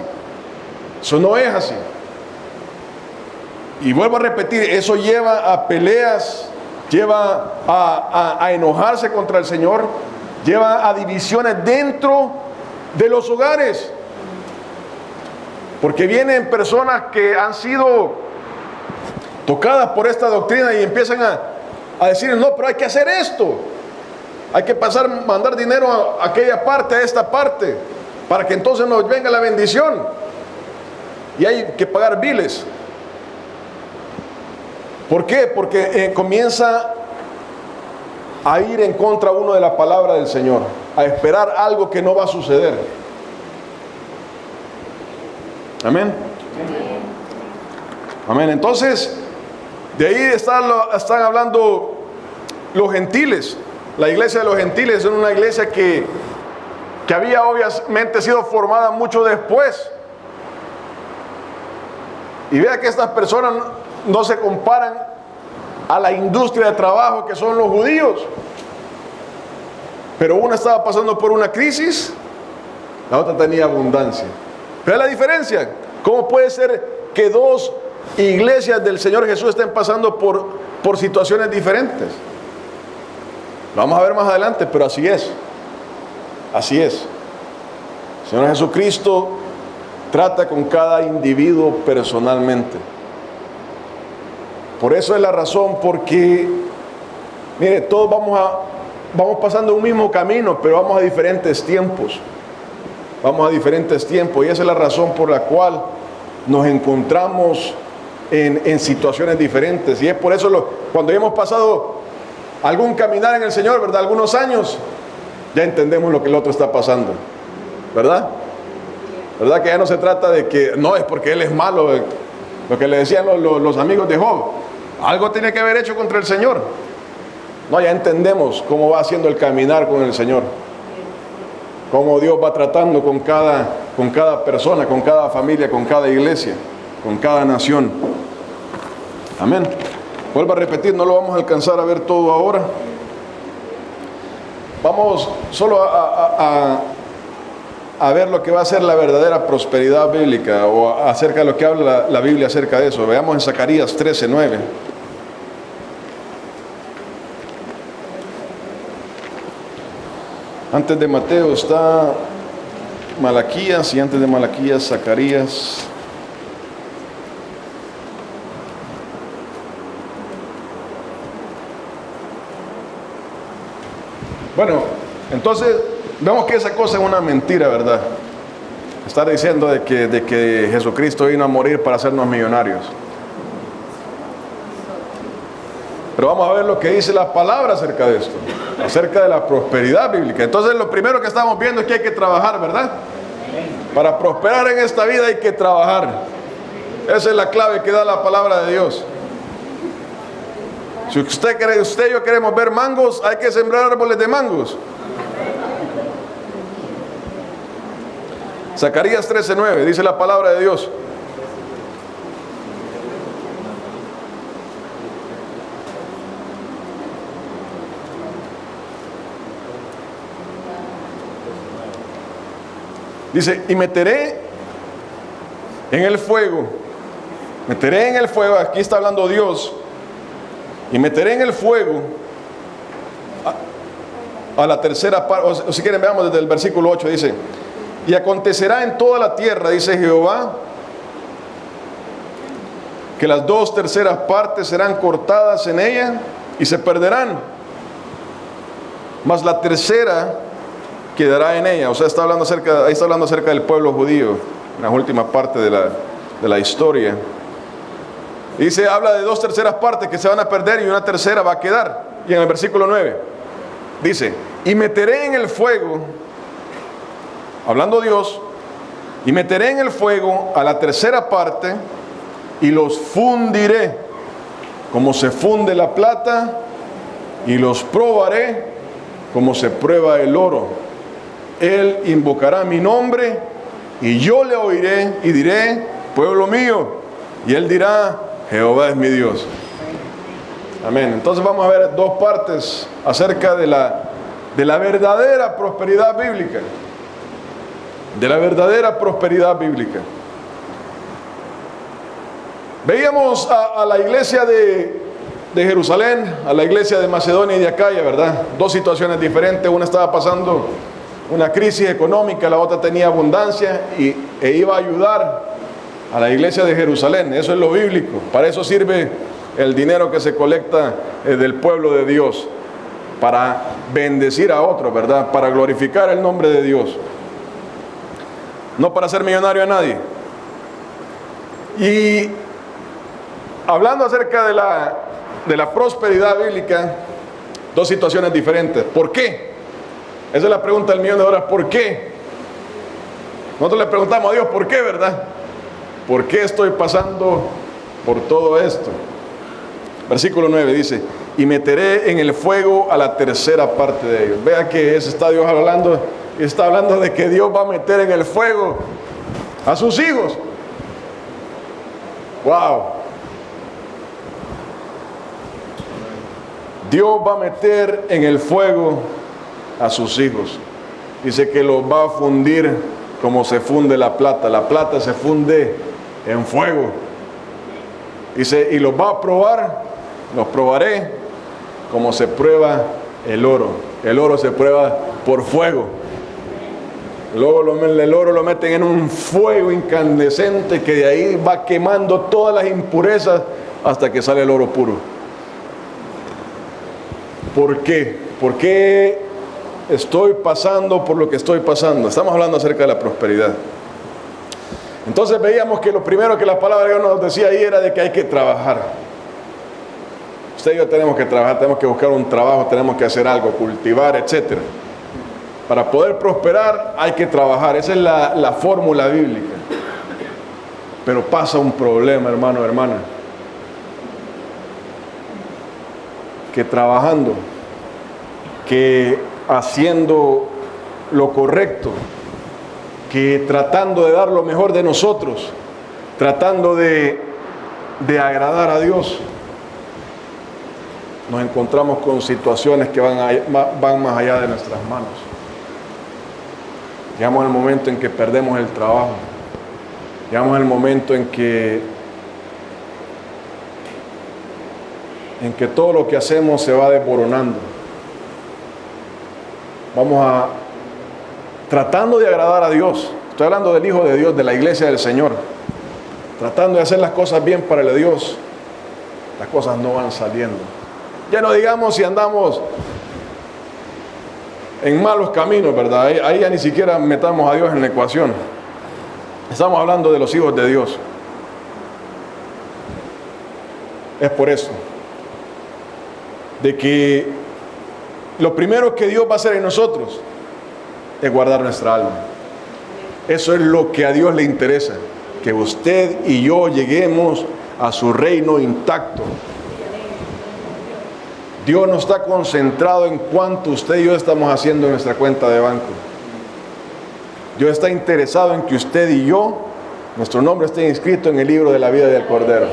Eso no es así. Y vuelvo a repetir, eso lleva a peleas, lleva a enojarse contra el Señor, lleva a divisiones dentro de los hogares, porque vienen personas que han sido tocadas por esta doctrina y empiezan a decir, no, pero hay que hacer esto, hay que mandar dinero a aquella parte, a esta parte, para que entonces nos venga la bendición, y hay que pagar biles. ¿Por qué? Porque comienza a ir en contra uno de la palabra del Señor, a esperar algo que no va a suceder. Amén. Amén. Entonces, de ahí están hablando los gentiles. La iglesia de los gentiles es una iglesia que había obviamente sido formada mucho después. Y vea que estas personas no se comparan a la industria de trabajo que son los judíos. Pero una estaba pasando por una crisis, la otra tenía abundancia. ¿Vea la diferencia? ¿Cómo puede ser que dos iglesias del Señor Jesús estén pasando por situaciones diferentes? Lo vamos a ver más adelante, pero así es. Así es. El Señor Jesucristo trata con cada individuo personalmente. Por eso es la razón, porque, mire, todos vamos pasando un mismo camino, pero vamos a diferentes tiempos. Vamos a diferentes tiempos, y esa es la razón por la cual nos encontramos en situaciones diferentes. Y es por eso cuando hemos pasado algún caminar en el Señor, ¿verdad? Algunos años, ya entendemos lo que el otro está pasando, ¿verdad? ¿Verdad? Que ya no se trata de que, no, es porque él es malo, lo que le decían los amigos de Job. Algo tiene que haber hecho contra el Señor. No, ya entendemos cómo va haciendo el caminar con el Señor. Cómo Dios va tratando con cada persona, con cada familia, con cada iglesia, con cada nación. Amén. Vuelvo a repetir, no lo vamos a alcanzar a ver todo ahora. Vamos solo a ver lo que va a ser la verdadera prosperidad bíblica, o acerca de lo que habla la Biblia acerca de eso. Veamos en Zacarías 13:9. Antes de Mateo está Malaquías, y antes de Malaquías Zacarías. Bueno, entonces vemos que esa cosa es una mentira, ¿verdad? Estar diciendo de que Jesucristo vino a morir para hacernos millonarios. Pero vamos a ver lo que dice la palabra acerca de esto, acerca de la prosperidad bíblica. Entonces lo primero que estamos viendo es que hay que trabajar, ¿verdad? Para prosperar en esta vida hay que trabajar. Esa es la clave que da la palabra de Dios. Si usted y yo queremos ver mangos, hay que sembrar árboles de mangos. Zacarías 13:9 dice la palabra de Dios. Dice, y meteré en el fuego, aquí está hablando Dios, y meteré en el fuego a la tercera parte, o si quieren veamos desde el versículo 8, dice, y acontecerá en toda la tierra, dice Jehová, que las 2/3 partes serán cortadas en ella y se perderán, mas la tercera quedará en ella. O sea, ahí está hablando acerca del pueblo judío, en la última parte de la historia. Y dice, habla de 2/3 partes que se van a perder y una tercera va a quedar. Y en el versículo 9 dice, y meteré en el fuego hablando Dios, y meteré en el fuego a la tercera parte y los fundiré como se funde la plata, y los probaré como se prueba el oro. Él invocará mi nombre y yo le oiré y diré, pueblo mío, y él dirá, Jehová es mi Dios. Amén. Entonces vamos a ver dos partes acerca de la verdadera prosperidad bíblica. De la verdadera prosperidad bíblica. Veíamos a la iglesia de Jerusalén, a la iglesia de Macedonia y de Acaya, ¿verdad? Dos situaciones diferentes. Una estaba pasando una crisis económica, la otra tenía abundancia e iba a ayudar a la iglesia de Jerusalén. Eso es lo bíblico. Para eso sirve el dinero que se colecta del pueblo de Dios, para bendecir a otros, ¿verdad? Para glorificar el nombre de Dios, no para hacer millonario a nadie. Y hablando acerca de la prosperidad bíblica, dos situaciones diferentes. ¿Por qué? Esa es la pregunta del millón de dólares. ¿Por qué? Nosotros le preguntamos a Dios, ¿por qué, verdad? ¿Por qué estoy pasando por todo esto? Versículo 9 dice, y meteré en el fuego a la tercera parte de ellos. Vea que está Dios hablando, está hablando de que Dios va a meter en el fuego a sus hijos. ¡Wow! Dios va a meter en el fuego a sus hijos. Dice que los va a fundir como se funde la plata. La plata se funde en fuego. Dice, y los va a probar, los probaré como se prueba el oro. El oro se prueba por fuego. Luego el oro lo meten en un fuego incandescente que de ahí va quemando todas las impurezas hasta que sale el oro puro. ¿Por qué? ¿Por qué estoy pasando por lo que estoy pasando? Estamos hablando acerca de la prosperidad. Entonces veíamos que lo primero que la palabra de Dios nos decía ahí era de que hay que trabajar. Usted y yo tenemos que trabajar, tenemos que buscar un trabajo, tenemos que hacer algo, cultivar, etc. Para poder prosperar hay que trabajar. Esa es la fórmula bíblica. Pero pasa un problema, hermano, hermana. Que trabajando, que haciendo lo correcto, que tratando de dar lo mejor de nosotros, tratando de agradar a Dios, nos encontramos con situaciones que van más allá de nuestras manos. Llegamos al momento en que perdemos el trabajo. Llegamos al momento en que todo lo que hacemos se va desmoronando. Vamos tratando de agradar a Dios. Estoy hablando del Hijo de Dios, de la iglesia del Señor. Tratando de hacer las cosas bien para el Dios. Las cosas no van saliendo. Ya no digamos si andamos en malos caminos, ¿verdad? Ahí ya ni siquiera metamos a Dios en la ecuación. Estamos hablando de los hijos de Dios. Es por eso de que lo primero que Dios va a hacer en nosotros es guardar nuestra alma. Eso es lo que a Dios le interesa, que usted y yo lleguemos a su reino intacto. Dios no está concentrado en cuánto usted y yo estamos haciendo en nuestra cuenta de banco. Dios está interesado en que usted y yo, nuestro nombre esté inscrito en el libro de la vida del Cordero.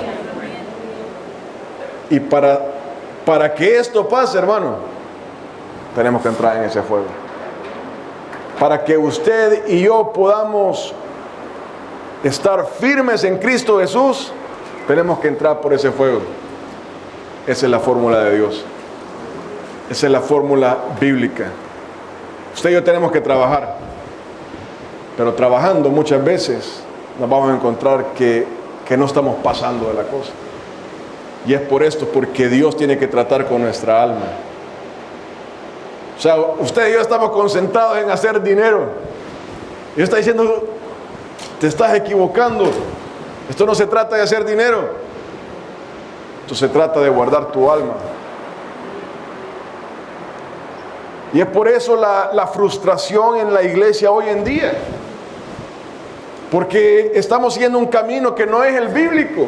Y para que esto pase, hermano, tenemos que entrar en ese fuego. Para que usted y yo podamos estar firmes en Cristo Jesús, tenemos que entrar por ese fuego. Esa es la fórmula de Dios. Esa es la fórmula bíblica. Usted y yo tenemos que trabajar. Pero trabajando muchas veces nos vamos a encontrar que no estamos pasando de la cosa. Y es por esto, porque Dios tiene que tratar con nuestra alma. O sea, usted y yo estamos concentrados en hacer dinero. Y está diciendo, te estás equivocando. Esto no se trata de hacer dinero. Esto se trata de guardar tu alma. Y es por eso la frustración en la iglesia hoy en día. Porque estamos siguiendo un camino que no es el bíblico.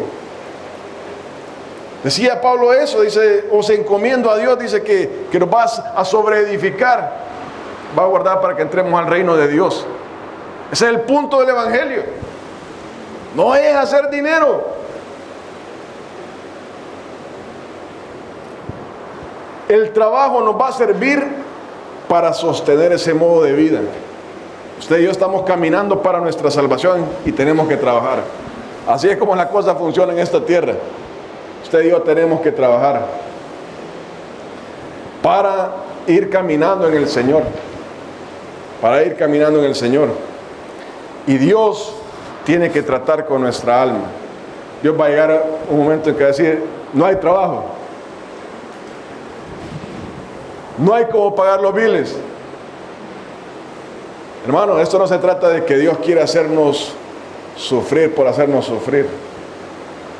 Decía Pablo eso, dice, os encomiendo a Dios, dice que nos vas a sobreedificar, va a guardar para que entremos al reino de Dios. Ese es el punto del evangelio. No es hacer dinero. El trabajo nos va a servir para sostener ese modo de vida. Usted y yo estamos caminando para nuestra salvación y tenemos que trabajar. Así es como la cosa funciona en esta tierra. Usted y yo tenemos que trabajar para ir caminando en el Señor. Para ir caminando en el Señor. Y Dios tiene que tratar con nuestra alma. Dios va a llegar a un momento en que va a decir, no hay trabajo. No hay cómo pagar los biles. Hermano, esto no se trata de que Dios quiera hacernos sufrir por hacernos sufrir.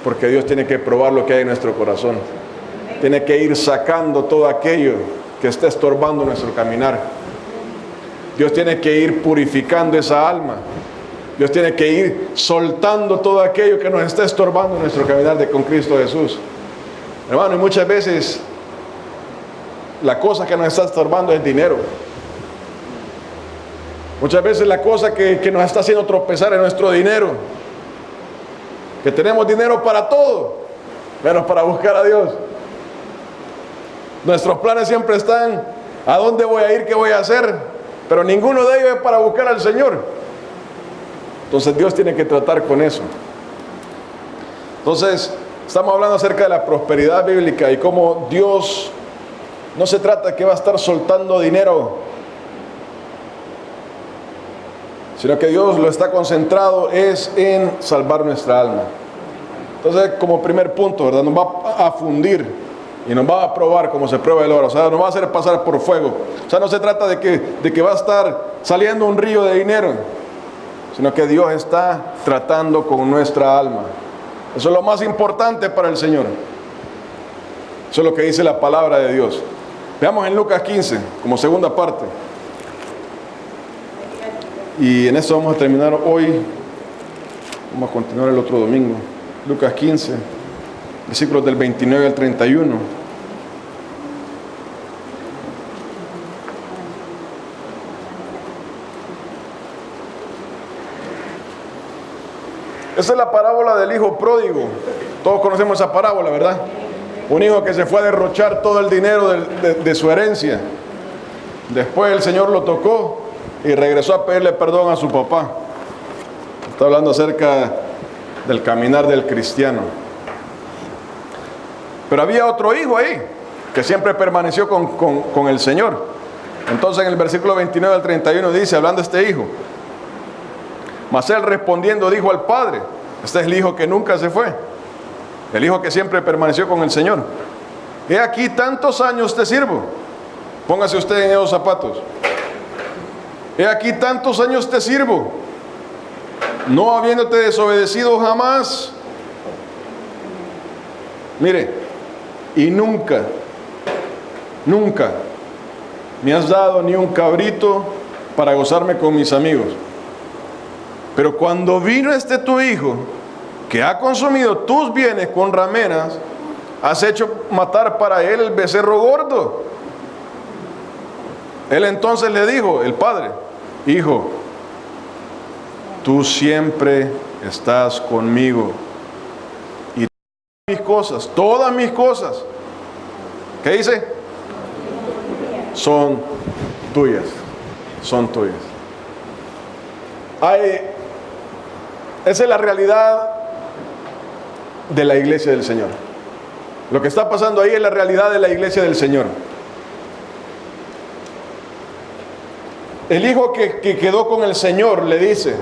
Porque Dios tiene que probar lo que hay en nuestro corazón. Tiene que ir sacando todo aquello que está estorbando nuestro caminar. Dios tiene que ir purificando esa alma. Dios tiene que ir soltando todo aquello que nos está estorbando en nuestro caminar con Cristo Jesús. Hermano, y muchas veces la cosa que nos está estorbando es dinero. Muchas veces la cosa que nos está haciendo tropezar es nuestro dinero. Que tenemos dinero para todo, menos para buscar a Dios. Nuestros planes siempre están, ¿a dónde voy a ir? ¿Qué voy a hacer? Pero ninguno de ellos es para buscar al Señor. Entonces Dios tiene que tratar con eso. Entonces, estamos hablando acerca de la prosperidad bíblica y cómo Dios no se trata que va a estar soltando dinero, sino que Dios lo está concentrado es en salvar nuestra alma. Entonces, como primer punto, ¿verdad? Nos va a fundir y nos va a probar como se prueba el oro. O sea, nos va a hacer pasar por fuego. O sea, no se trata de que va a estar saliendo un río de dinero, sino que Dios está tratando con nuestra alma. Eso es lo más importante para el Señor. Eso es lo que dice la palabra de Dios. Veamos en Lucas 15, como segunda parte. Y en esto vamos a terminar hoy. Vamos a continuar el otro domingo. Lucas 15, versículos del 29 al 31. Esa es la parábola del hijo pródigo. Todos conocemos esa parábola, ¿verdad? Un hijo que se fue a derrochar todo el dinero de su herencia. Después el Señor lo tocó y regresó a pedirle perdón a su papá. Está hablando acerca del caminar del cristiano. Pero había otro hijo ahí que siempre permaneció con el Señor. Entonces en el versículo 29 al 31 dice, hablando de este hijo, mas él respondiendo dijo al padre, este es el hijo que nunca se fue, el hijo que siempre permaneció con el Señor, he aquí tantos años te sirvo. Póngase usted en esos zapatos. He aquí tantos años te sirvo, no habiéndote desobedecido jamás. Mire, y nunca me has dado ni un cabrito para gozarme con mis amigos. Pero cuando vino este tu hijo, que ha consumido tus bienes con rameras, has hecho matar para él el becerro gordo. Él entonces le dijo, el padre, hijo, tú siempre estás conmigo y todas mis cosas, ¿qué dice? Son tuyas, son tuyas. Esa es la realidad de la iglesia del Señor. Lo que está pasando ahí es la realidad de la iglesia del Señor. El hijo que quedó con el Señor le dice,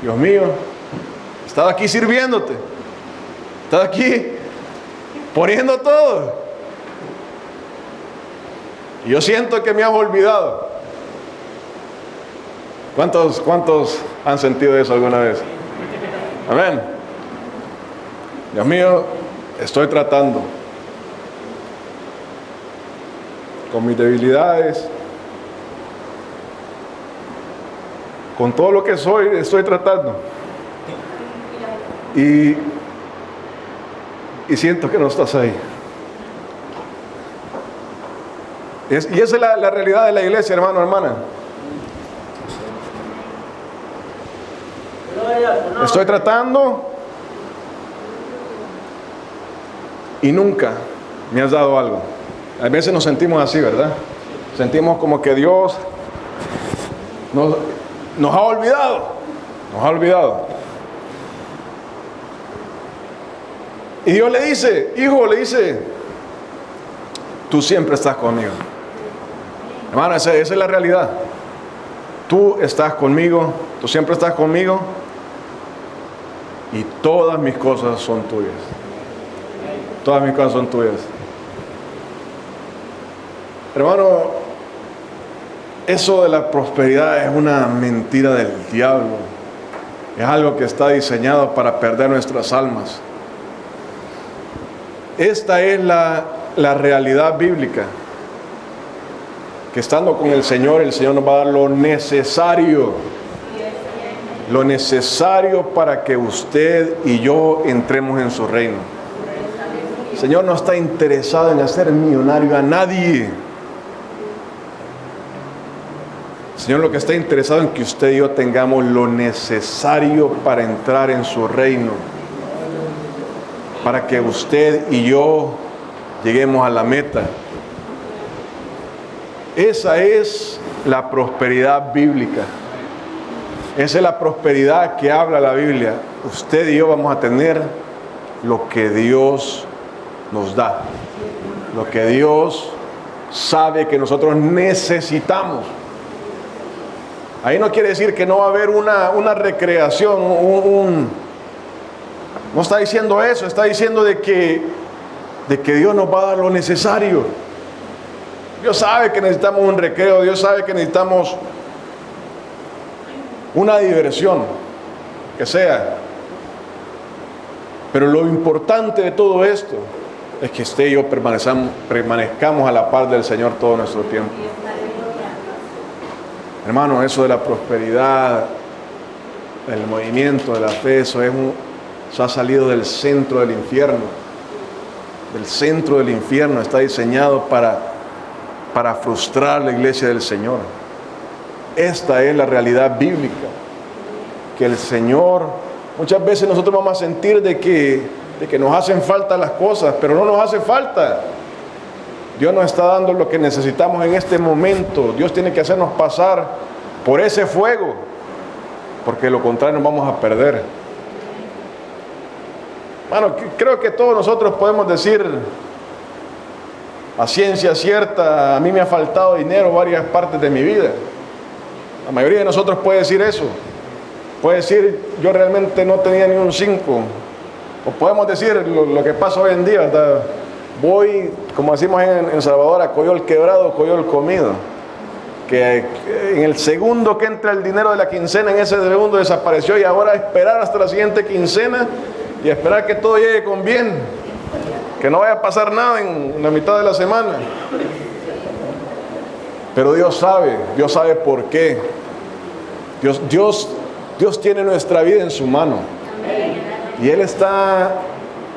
Dios mío, estaba aquí sirviéndote, estaba aquí poniendo todo, y yo siento que me has olvidado. ¿Cuántos han sentido eso alguna vez? Amén. Dios mío, estoy tratando. con mis debilidades, con todo lo que soy, estoy tratando. Y siento que no estás ahí. Y esa es la realidad de la iglesia, hermano, hermana. Estoy tratando y nunca me has dado algo. A veces nos sentimos así, ¿verdad? Sentimos como que Dios nos ha olvidado. Nos ha olvidado. Y Dios le dice, hijo, le dice, tú siempre estás conmigo. Hermano, esa es la realidad. Tú estás conmigo, tú siempre estás conmigo. Y todas mis cosas son tuyas. Todas mis cosas son tuyas. Hermano, eso de la prosperidad es una mentira del diablo. Es algo que está diseñado para perder nuestras almas. Esta es la realidad bíblica. Que estando con el Señor nos va a dar lo necesario. Lo necesario para que usted y yo entremos en su reino. El Señor no está interesado en hacer millonario a nadie. El Señor lo que está interesado en que usted y yo tengamos lo necesario para entrar en su reino. Para que usted y yo lleguemos a la meta. Esa es la prosperidad bíblica. Esa es la prosperidad que habla la Biblia. Usted y yo vamos a tener lo que Dios nos da. Lo que Dios sabe que nosotros necesitamos. Ahí no quiere decir que no va a haber una recreación, no está diciendo eso, está diciendo de que Dios nos va a dar lo necesario. Dios sabe que necesitamos un recreo, Dios sabe que necesitamos una diversión, que sea. Pero lo importante de todo esto es que usted y yo permanezcamos a la par del Señor todo nuestro tiempo. Hermano, eso de la prosperidad, el movimiento de la fe, eso ha salido del centro del infierno. Del centro del infierno está diseñado para frustrar la iglesia del Señor. Esta es la realidad bíblica. Que el Señor, muchas veces nosotros vamos a sentir de que nos hacen falta las cosas, pero no nos hace falta. Dios nos está dando lo que necesitamos en este momento. Dios tiene que hacernos pasar por ese fuego, porque de lo contrario nos vamos a perder. Bueno, creo que todos nosotros podemos decir a ciencia cierta, a mí me ha faltado dinero varias partes de mi vida. La mayoría de nosotros puede decir eso. Puede decir, yo realmente no tenía ni un 5. O podemos decir lo que pasa hoy en día, ¿verdad? Voy, como decimos en Salvador, a coyol quebrado, coyol comido. Que en el segundo que entra el dinero de la quincena, en ese segundo desapareció, y ahora esperar hasta la siguiente quincena y esperar que todo llegue con bien. Que no vaya a pasar nada en la mitad de la semana. Pero Dios sabe por qué. Dios tiene nuestra vida en su mano. Y Él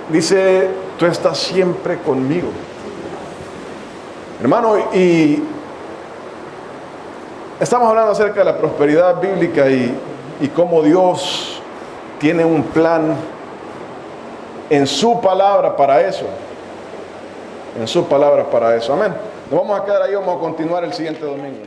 dice, tú estás siempre conmigo. Hermano, y estamos hablando acerca de la prosperidad bíblica y cómo Dios tiene un plan en su palabra para eso. En su palabra para eso. Amén. Nos vamos a quedar ahí, vamos a continuar el siguiente domingo.